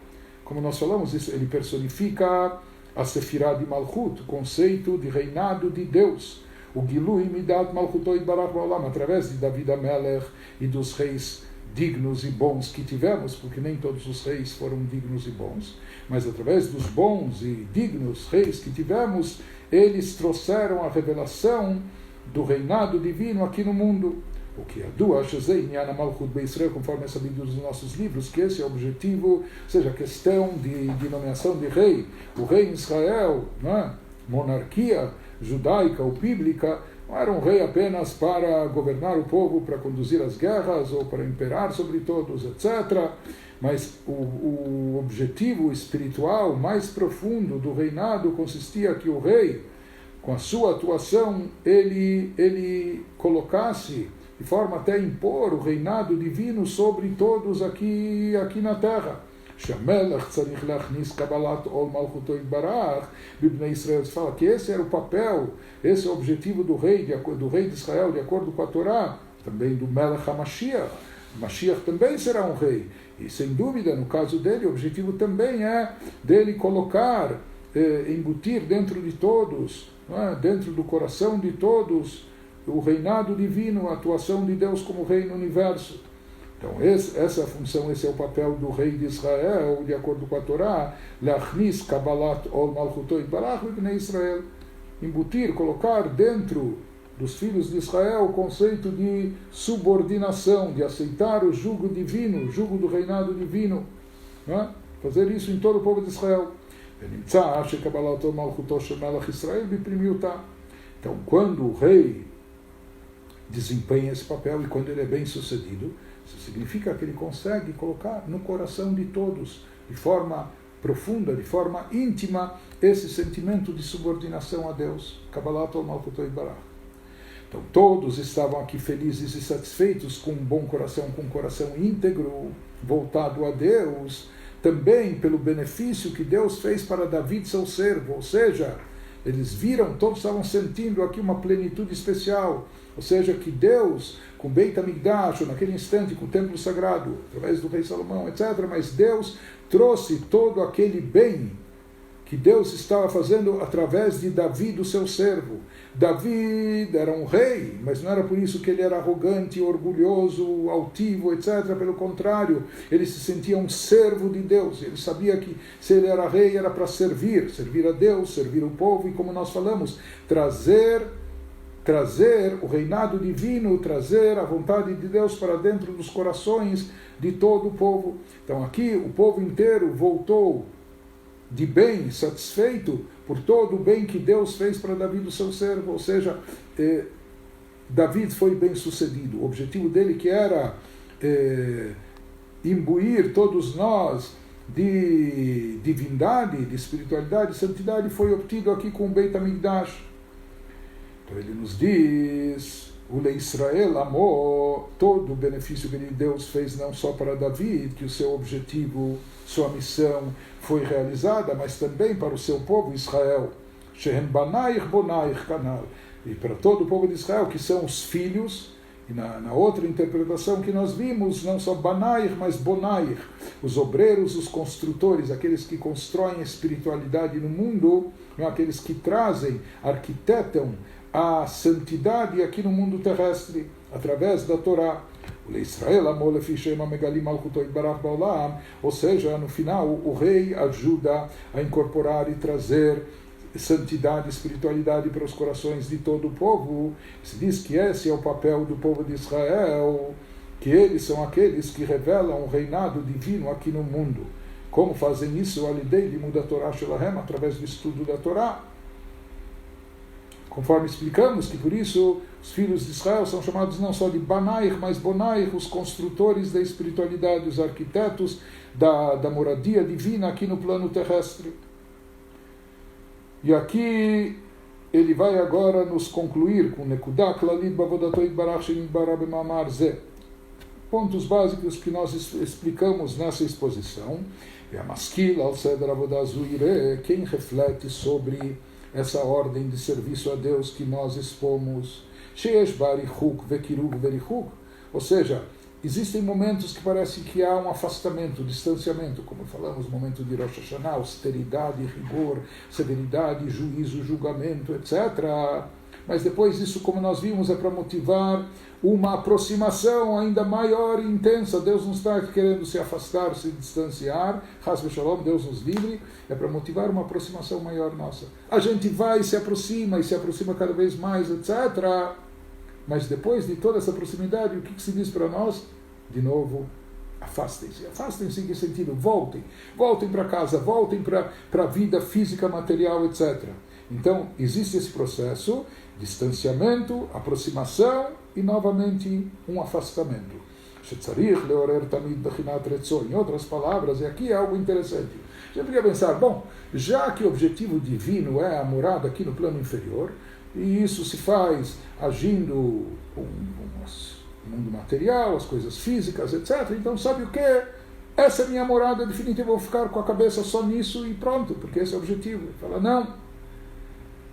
Como nós falamos, isso, ele personifica a Sefirah de Malchut, o conceito de reinado de Deus. O Gilui Midat Malchuto Yitbarach Ba'olam, através de David Hamelech e dos reis dignos e bons que tivemos, porque nem todos os reis foram dignos e bons, mas através dos bons e dignos reis que tivemos, eles trouxeram a revelação do reinado divino aqui no mundo. O que é Dua Shazei Inyan Malchut Beisrael, conforme é sabido nos nossos livros, que esse é o objetivo, ou seja, a questão de nomeação de rei. O rei em Israel, né? Monarquia judaica ou bíblica, não era um rei apenas para governar o povo, para conduzir as guerras ou para imperar sobre todos, etc. Mas o objetivo espiritual mais profundo do reinado consistia que o rei, com a sua atuação, ele colocasse, de forma até a impor o reinado divino sobre todos aqui na terra. Fala que esse era o papel, esse é o objetivo do rei de Israel, de acordo com a Torá, também do Melech HaMashiach, Mashiach também será um rei. E, sem dúvida, no caso dele, o objetivo também é dele colocar, embutir dentro de todos, dentro do coração de todos, o reinado divino, a atuação de Deus como rei no universo. Então, essa é a função, esse é o papel do rei de Israel, de acordo com a Torá, Lachnis Kabbalat Ol Malchuto Yitbarach B'nei Israel, embutir, colocar dentro dos filhos de Israel o conceito de subordinação, de aceitar o jugo divino, o jugo do reinado divino, fazer isso em todo o povo de Israel. Então, quando o rei desempenha esse papel e quando ele é bem sucedido, isso significa que ele consegue colocar no coração de todos, de forma profunda, de forma íntima, esse sentimento de subordinação a Deus. Kabbalat ol Malchuto Yitbarach. Então todos estavam aqui felizes e satisfeitos, com um bom coração, com um coração íntegro, voltado a Deus, também pelo benefício que Deus fez para David, seu servo, ou seja, eles viram, todos estavam sentindo aqui uma plenitude especial, ou seja, que Deus, com Beit HaMikdash, naquele instante, com o templo sagrado, através do rei Salomão, etc., mas Deus trouxe todo aquele bem que Deus estava fazendo através de Davi, do seu servo. Davi era um rei, mas não era por isso que ele era arrogante, orgulhoso, altivo, etc. Pelo contrário, ele se sentia um servo de Deus. Ele sabia que se ele era rei era para servir a Deus, servir o povo e, como nós falamos, trazer o reinado divino, trazer a vontade de Deus para dentro dos corações de todo o povo. Então aqui o povo inteiro voltou de bem, satisfeito por todo o bem que Deus fez para Davi, do seu servo, ou seja, Davi foi bem sucedido. O objetivo dele, que era imbuir todos nós de divindade, de espiritualidade, de santidade, foi obtido aqui com o Beit HaMikdash. Então ele nos diz, o Lei Israel amou todo o benefício que Deus fez não só para Davi, que o seu objetivo, sua missão foi realizada, mas também para o seu povo Israel. Shehen banaich bonaich kanal. E para todo o povo de Israel, que são os filhos, e na outra interpretação que nós vimos, não só banaich, mas bonaich, os obreiros, os construtores, aqueles que constroem a espiritualidade no mundo, aqueles que trazem, arquitetam a santidade aqui no mundo terrestre, através da Torá. Ou seja, no final, o rei ajuda a incorporar e trazer santidade e espiritualidade para os corações de todo o povo. Se diz que esse é o papel do povo de Israel, que eles são aqueles que revelam o reinado divino aqui no mundo. Como fazem isso? Alidei de muda Torá Shelahem, através do estudo da Torá. Conforme explicamos, que por isso os filhos de Israel são chamados não só de Banaich, mas Bonaich, os construtores da espiritualidade, os arquitetos da moradia divina aqui no plano terrestre. E aqui ele vai agora nos concluir com Nekudah Klalit Bavodato Yitbarach Shenitbarah B'Mamar Zeh. Pontos básicos que nós explicamos nessa exposição. Quem reflete sobre essa ordem de serviço a Deus que nós expomos, ou seja, existem momentos que parece que há um afastamento, distanciamento, como falamos, o momento de Rosh Hashanah, austeridade, rigor, severidade, juízo, julgamento, etc. Mas depois isso, como nós vimos, é para motivar uma aproximação ainda maior e intensa. Deus não está querendo se afastar, se distanciar, Chas v'Shalom, Deus nos livre, é para motivar uma aproximação maior nossa. A gente vai e se aproxima cada vez mais, etc. Mas depois de toda essa proximidade, o que se diz para nós? De novo, afastem-se. Afastem-se em que sentido? Voltem para casa, voltem para a vida física, material, etc. Então, existe esse processo, distanciamento, aproximação e, novamente, um afastamento. Em outras palavras, e aqui é algo interessante. Você poderia pensar, bom, já que o objetivo divino é a morada aqui no plano inferior, e isso se faz agindo com o mundo material, as coisas físicas, etc., então sabe o que? Essa é a minha morada definitiva, eu vou ficar com a cabeça só nisso e pronto, porque esse é o objetivo. Ele fala, não.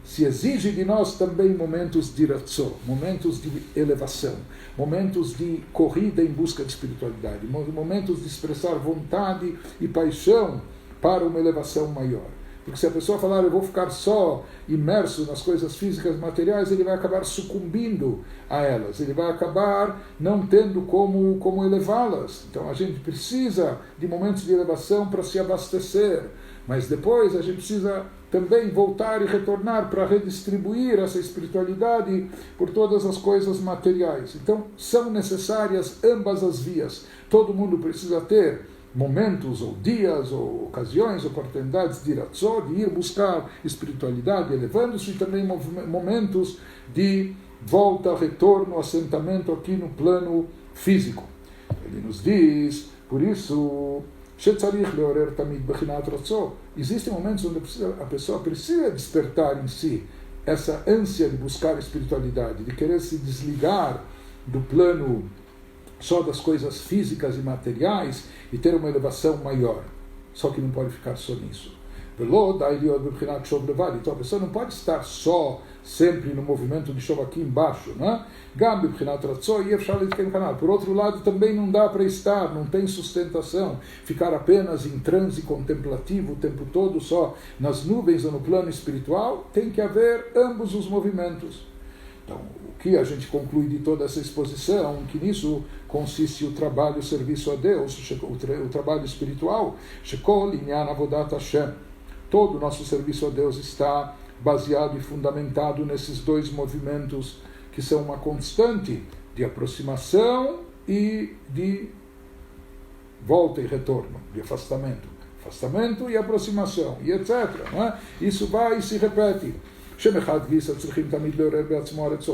se exige de nós também momentos de ratzon, momentos de elevação, momentos de corrida em busca de espiritualidade, momentos de expressar vontade e paixão para uma elevação maior. Porque se a pessoa falar, eu vou ficar só imerso nas coisas físicas materiais, ele vai acabar sucumbindo a elas, ele vai acabar não tendo como elevá-las. Então a gente precisa de momentos de elevação para se abastecer, mas depois a gente precisa também voltar e retornar para redistribuir essa espiritualidade por todas as coisas materiais. Então são necessárias ambas as vias. Todo mundo precisa ter momentos, ou dias, ou ocasiões, oportunidades de ratzon, de ir buscar espiritualidade, elevando-se, e também momentos de volta, retorno, assentamento aqui no plano físico. Ele nos diz, por isso, existem momentos onde a pessoa precisa despertar em si essa ânsia de buscar espiritualidade, de querer se desligar do plano só das coisas físicas e materiais e ter uma elevação maior. Só que não pode ficar só nisso. Então a pessoa não pode estar só sempre no movimento de chuva aqui embaixo, né? Por outro lado, também não dá para estar, não tem sustentação, ficar apenas em transe contemplativo o tempo todo só nas nuvens ou no plano espiritual. Tem que haver ambos os movimentos. Então, o que a gente conclui de toda essa exposição, que nisso consiste o trabalho, o serviço a Deus, o trabalho espiritual, todo o nosso serviço a Deus está baseado e fundamentado nesses dois movimentos que são uma constante de aproximação e de volta e retorno, de afastamento e aproximação, e etc. Não é? Isso vai e se repete.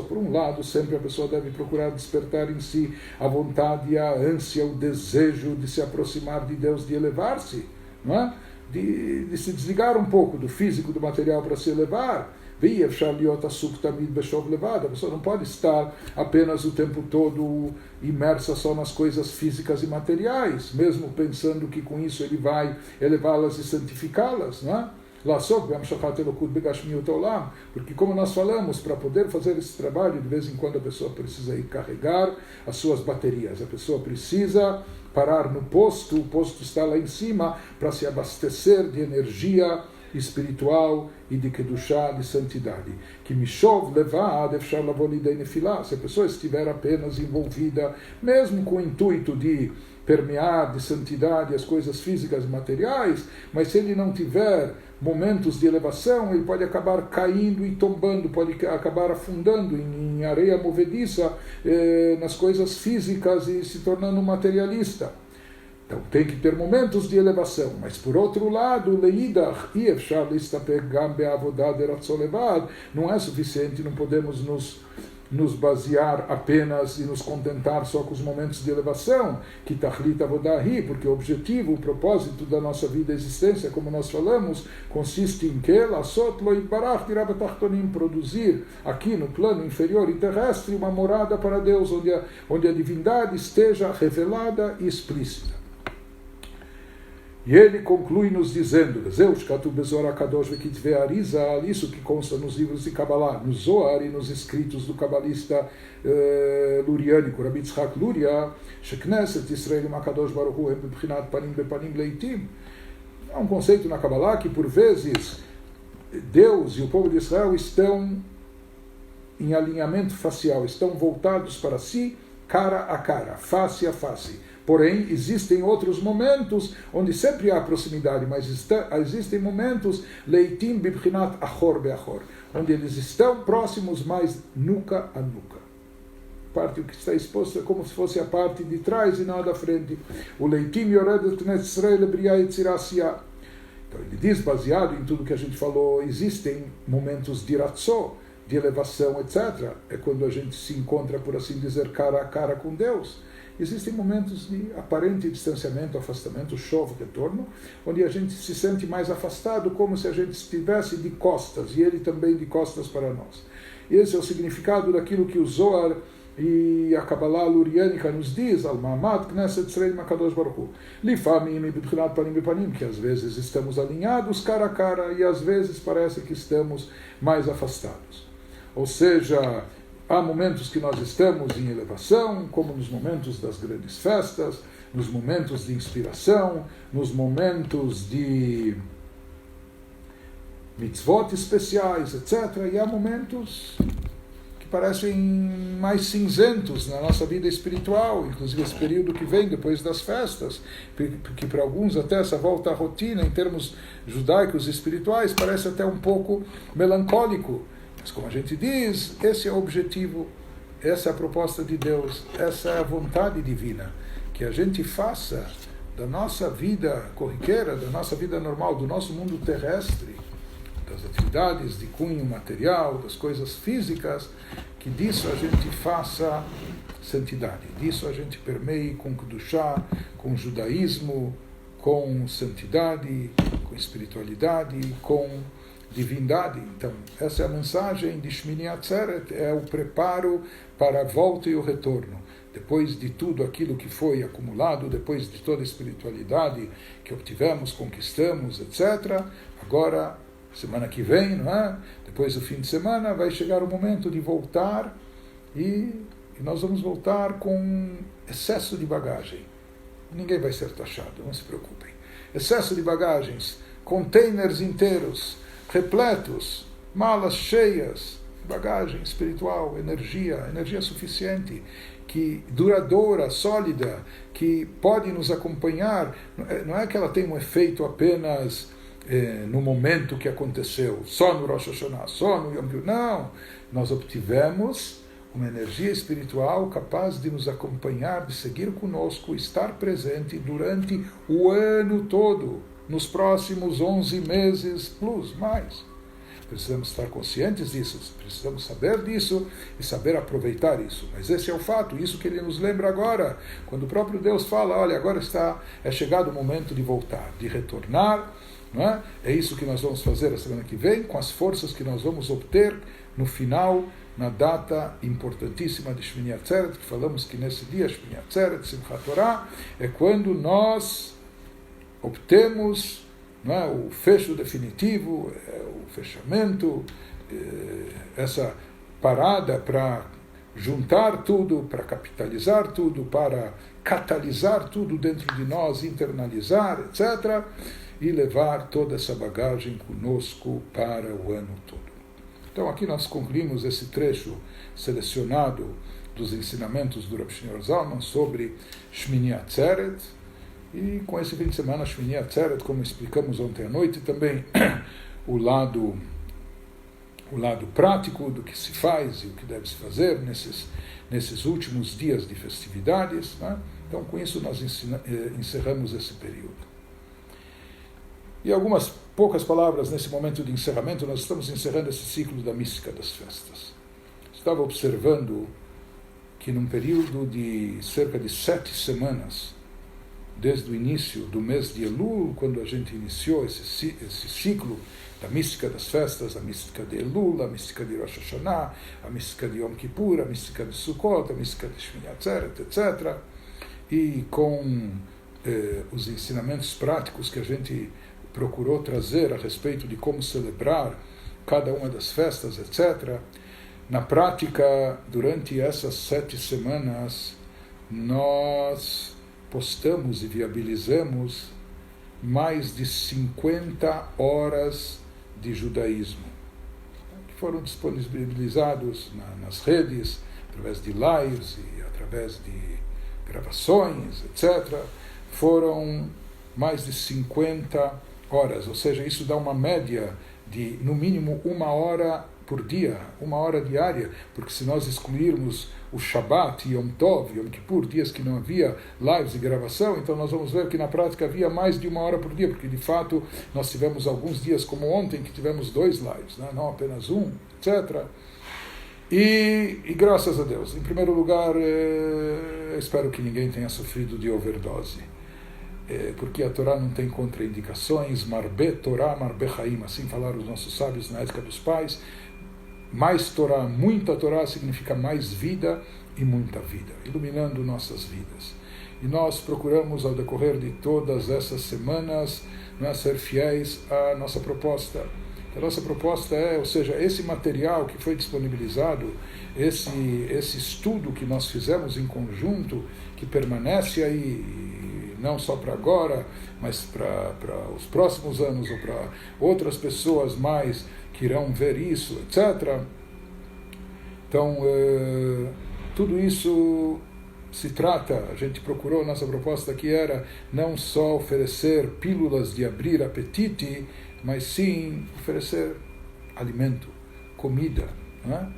Por um lado, sempre a pessoa deve procurar despertar em si a vontade, a ânsia, o desejo de se aproximar de Deus, de elevar-se, não é? De se desligar um pouco do físico, do material para se elevar. A pessoa não pode estar apenas o tempo todo imersa só nas coisas físicas e materiais, mesmo pensando que com isso ele vai elevá-las e santificá-las, não é? Porque, como nós falamos, para poder fazer esse trabalho, de vez em quando a pessoa precisa ir carregar as suas baterias, a pessoa precisa parar no posto, o posto está lá em cima, para se abastecer de energia espiritual e de kedushá, de santidade. Que mishov levad efshar lavol lidei nefilá. Se a pessoa estiver apenas envolvida, mesmo com o intuito de permear de santidade as coisas físicas e materiais, mas se ele não tiver momentos de elevação, ele pode acabar caindo e tombando, pode acabar afundando em areia movediça, nas coisas físicas e se tornando materialista. Então tem que ter momentos de elevação, mas por outro lado, não é suficiente, não podemos nos basear apenas e nos contentar só com os momentos de elevação, que tachlit avodahi, porque o objetivo, o propósito da nossa vida e existência, como nós falamos, consiste em que produzir aqui no plano inferior e terrestre uma morada para Deus, onde a divindade esteja revelada e explícita. E ele conclui nos dizendo, isso que consta nos livros de Kabbalah, no Zohar e nos escritos do cabalista luriânico, Rabbi Yitzhak Luria, há um conceito na Kabbalah que, por vezes, Deus e o povo de Israel estão em alinhamento facial, estão voltados para si, cara a cara, face a face. Porém, existem outros momentos onde sempre há proximidade, mas existem momentos, leitim bibchinat achor beachor, onde eles estão próximos, mas nuca a nuca. Parte que está exposto é como se fosse a parte de trás e não a da frente. O leitim yoredet netzrei briah etzirasia. Então ele diz, baseado em tudo que a gente falou, existem momentos de ratzon, de elevação, etc. É quando a gente se encontra, por assim dizer, cara a cara com Deus. Existem momentos de aparente distanciamento, afastamento, chove, retorno, onde a gente se sente mais afastado, como se a gente estivesse de costas, e ele também de costas para nós. Esse é o significado daquilo que o Zohar E a Kabbalah luriânica nos diz, Al-Ma'amad Knesset Israel Makadosh Baruch Hu, Lifamim Bibchinat Panim Bipanim, que às vezes estamos alinhados cara a cara e às vezes parece que estamos mais afastados. Ou seja, há momentos que nós estamos em elevação, como nos momentos das grandes festas, nos momentos de inspiração, nos momentos de mitzvot especiais, etc. E há momentos que parecem mais cinzentos na nossa vida espiritual, inclusive esse período que vem depois das festas, porque para alguns até essa volta à rotina, em termos judaicos e espirituais, parece até um pouco melancólico. Mas como a gente diz, esse é o objetivo, essa é a proposta de Deus, essa é a vontade divina, que a gente faça da nossa vida corriqueira, da nossa vida normal, do nosso mundo terrestre, das atividades de cunho material, das coisas físicas, que disso a gente faça santidade, disso a gente permeie com Kedushá, com judaísmo, com santidade, com espiritualidade, com divindade. Então, essa é a mensagem de Shmini Atzeret, é o preparo para a volta e o retorno. Depois de tudo aquilo que foi acumulado, depois de toda a espiritualidade que obtivemos, conquistamos, etc., agora, semana que vem, não é? Depois do fim de semana, vai chegar o momento de voltar e nós vamos voltar com excesso de bagagem. Ninguém vai ser taxado, não se preocupem. Excesso de bagagens, containers inteiros, repletos, malas cheias, bagagem espiritual, energia suficiente, que duradoura, sólida, que pode nos acompanhar. Não é que ela tem um efeito apenas no momento que aconteceu, só no Rosh Hashanah, só no Yom Kippur. Não, nós obtivemos uma energia espiritual capaz de nos acompanhar, de seguir conosco, estar presente durante o ano todo, nos próximos 11 meses, plus, mais. Precisamos estar conscientes disso, precisamos saber disso e saber aproveitar isso. Mas esse é o fato, isso que ele nos lembra agora, quando o próprio Deus fala, olha, agora é chegado o momento de voltar, de retornar, não é? É isso que nós vamos fazer a semana que vem, com as forças que nós vamos obter no final, na data importantíssima de Shmini Atzeret, que falamos que nesse dia, Shmini Atzeret, Simchat Torah, é quando nós obtemos, não é, o fecho definitivo, o fechamento, essa parada para juntar tudo, para capitalizar tudo, para catalisar tudo dentro de nós, internalizar, etc., e levar toda essa bagagem conosco para o ano todo. Então aqui nós concluímos esse trecho selecionado dos ensinamentos do Rav Shneur Zalman sobre Shmini Atzeret, e com esse fim de semana, Shmini Atzeret, como explicamos ontem à noite, também o lado prático do que se faz e o que deve se fazer nesses últimos dias de festividades, né? Então com isso nós encerramos esse período. E algumas poucas palavras nesse momento de encerramento. Nós estamos encerrando esse ciclo da mística das festas. Estava observando que num período de cerca de 7 semanas, desde o início do mês de Elul, quando a gente iniciou esse ciclo da mística das festas, a mística de Elul, a mística de Rosh Hashanah, a mística de Yom Kippur, a mística de Sukkot, a mística de Shmini Atzeret, etc., e com os ensinamentos práticos que a gente procurou trazer a respeito de como celebrar cada uma das festas, etc. Na prática, durante essas 7 semanas, nós postamos e viabilizamos mais de 50 horas de judaísmo, que foram disponibilizados nas redes, através de lives e através de gravações, etc. Foram mais de 50 horas, ou seja, isso dá uma média de, no mínimo, 1 hora por dia, 1 hora diária, porque se nós excluirmos o Shabbat, Yom Tov, Yom Kippur, dias que não havia lives e gravação, então nós vamos ver que na prática havia mais de 1 hora por dia, porque de fato nós tivemos alguns dias, como ontem, que tivemos 2 lives, né? Não apenas um, etc. E graças a Deus, em primeiro lugar, espero que ninguém tenha sofrido de overdose, porque a Torá não tem contraindicações, Marbe Torá, Marbe Chaim, assim falaram os nossos sábios na ética dos pais. Mais Torá, muita Torá significa mais vida e muita vida, iluminando nossas vidas. E nós procuramos, ao decorrer de todas essas semanas, ser fiéis à nossa proposta. A nossa proposta é, ou seja, esse material que foi disponibilizado, esse estudo que nós fizemos em conjunto, que permanece aí, não só para agora, mas para os próximos anos, ou para outras pessoas mais que irão ver isso, etc. Então, tudo isso se trata, a gente procurou, nossa proposta que era não só oferecer pílulas de abrir apetite, mas sim oferecer alimento, comida, né?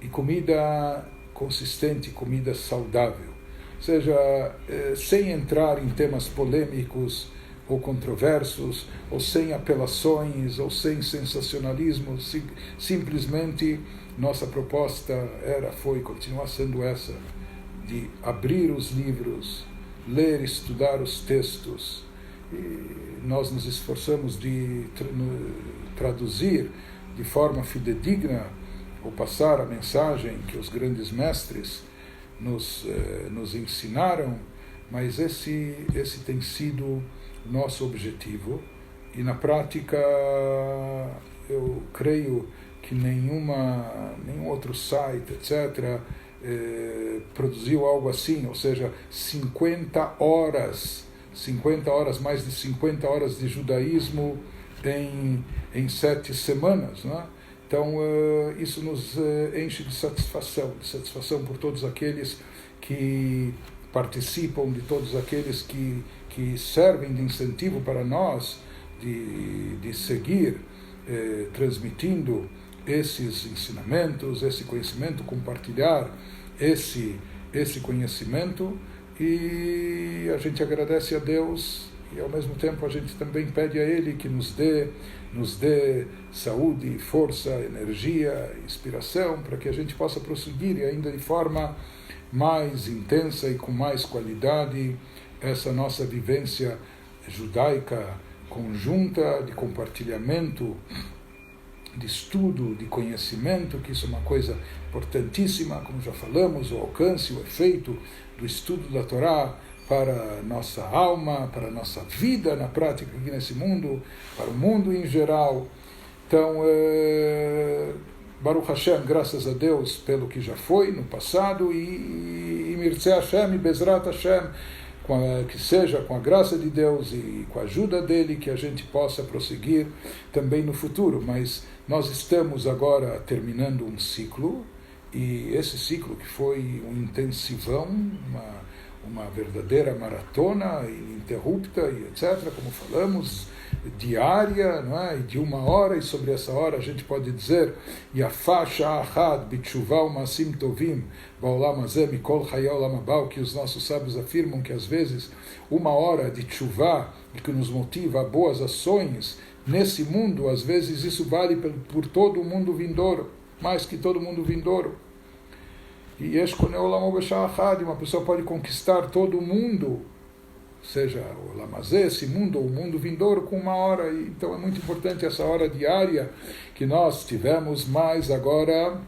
E comida consistente, comida saudável. Ou seja, sem entrar em temas polêmicos ou controversos, ou sem apelações, ou sem sensacionalismo, simplesmente nossa proposta foi, continua sendo essa, de abrir os livros, ler, estudar os textos. E nós nos esforçamos de traduzir de forma fidedigna ou passar a mensagem que os grandes mestres nos ensinaram, mas esse tem sido o nosso objetivo. E na prática eu creio que nenhum outro site, etc., produziu algo assim, ou seja, 50 horas, mais de 50 horas de judaísmo em 7 semanas, né? Então, isso nos enche de satisfação por todos aqueles que participam, de todos aqueles que servem de incentivo para nós de seguir transmitindo esses ensinamentos, esse conhecimento, compartilhar esse conhecimento. E a gente agradece a Deus e ao mesmo tempo a gente também pede a Ele que nos dê saúde, força, energia, inspiração, para que a gente possa prosseguir ainda de forma mais intensa e com mais qualidade essa nossa vivência judaica conjunta, de compartilhamento, de estudo, de conhecimento, que isso é uma coisa importantíssima, como já falamos, o alcance, o efeito do estudo da Torá para a nossa alma, para a nossa vida na prática aqui nesse mundo, para o mundo em geral. Então, Baruch Hashem, graças a Deus pelo que já foi no passado, e Mirtzeh Hashem, e Bezrat Hashem, que seja com a graça de Deus e com a ajuda dele, que a gente possa prosseguir também no futuro. Mas nós estamos agora terminando um ciclo, e esse ciclo que foi um intensivão, uma verdadeira maratona ininterrupta, e etc., como falamos, diária, não é? E de 1 hora, e sobre essa hora a gente pode dizer Yafá Sha'achad B'tshuva U'Ma'asim Tovim Ba'olam Hazeh Mikol Chayei Olam Haba, que os nossos sábios afirmam que às vezes 1 hora de tshuva, e que nos motiva a boas ações nesse mundo, às vezes isso vale por todo o mundo vindouro, mais que todo mundo vindouro. E uma pessoa pode conquistar todo o mundo, seja o Lamazé, esse mundo, ou o mundo vindouro, com 1 hora. E então é muito importante essa hora diária que nós tivemos, mas agora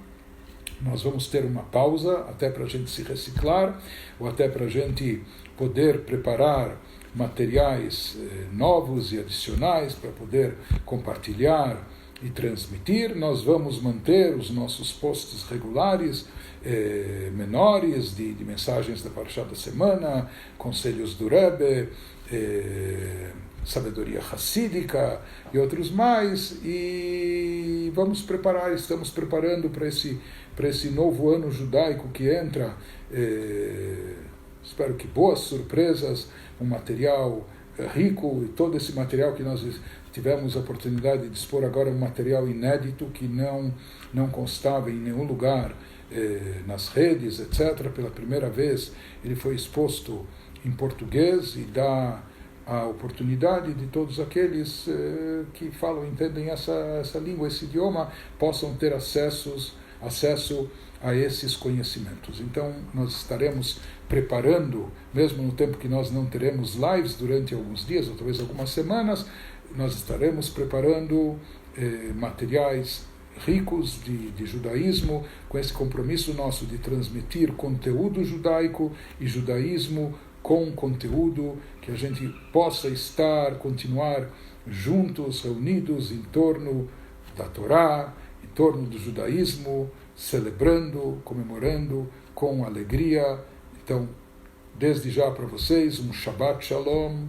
nós vamos ter uma pausa, até para a gente se reciclar, ou até para a gente poder preparar materiais novos e adicionais para poder compartilhar e transmitir. Nós vamos manter os nossos posts regulares, menores, de mensagens da Parashá da semana, conselhos do Rebbe, sabedoria hassídica e outros mais, e estamos preparando para esse novo ano judaico que entra, espero que boas surpresas, um material rico, e todo esse material que nós tivemos a oportunidade de dispor agora, um material inédito que não constava em nenhum lugar nas redes, etc. Pela primeira vez ele foi exposto em português, e dá a oportunidade de todos aqueles que falam, entendem essa língua, esse idioma, possam ter acesso a esses conhecimentos. Então nós estaremos preparando, mesmo no tempo que nós não teremos lives durante alguns dias, ou talvez algumas semanas, nós estaremos preparando materiais ricos de judaísmo, com esse compromisso nosso de transmitir conteúdo judaico e judaísmo com conteúdo, que a gente possa continuar juntos, reunidos em torno da Torá, em torno do judaísmo, celebrando, comemorando com alegria. Então, desde já para vocês, um Shabbat Shalom,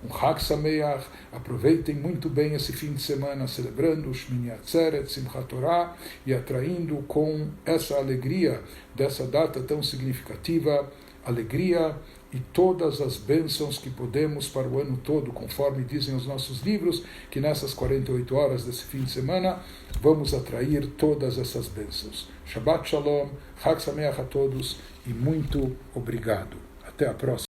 um Chag Sameach. Aproveitem muito bem esse fim de semana celebrando o Shmini Atzeret, Simchat Torah, e atraindo com essa alegria dessa data tão significativa, alegria e todas as bênçãos que podemos para o ano todo, conforme dizem os nossos livros, que nessas 48 horas desse fim de semana vamos atrair todas essas bênçãos. Shabbat Shalom, Chag Sameach a todos e muito obrigado. Até a próxima.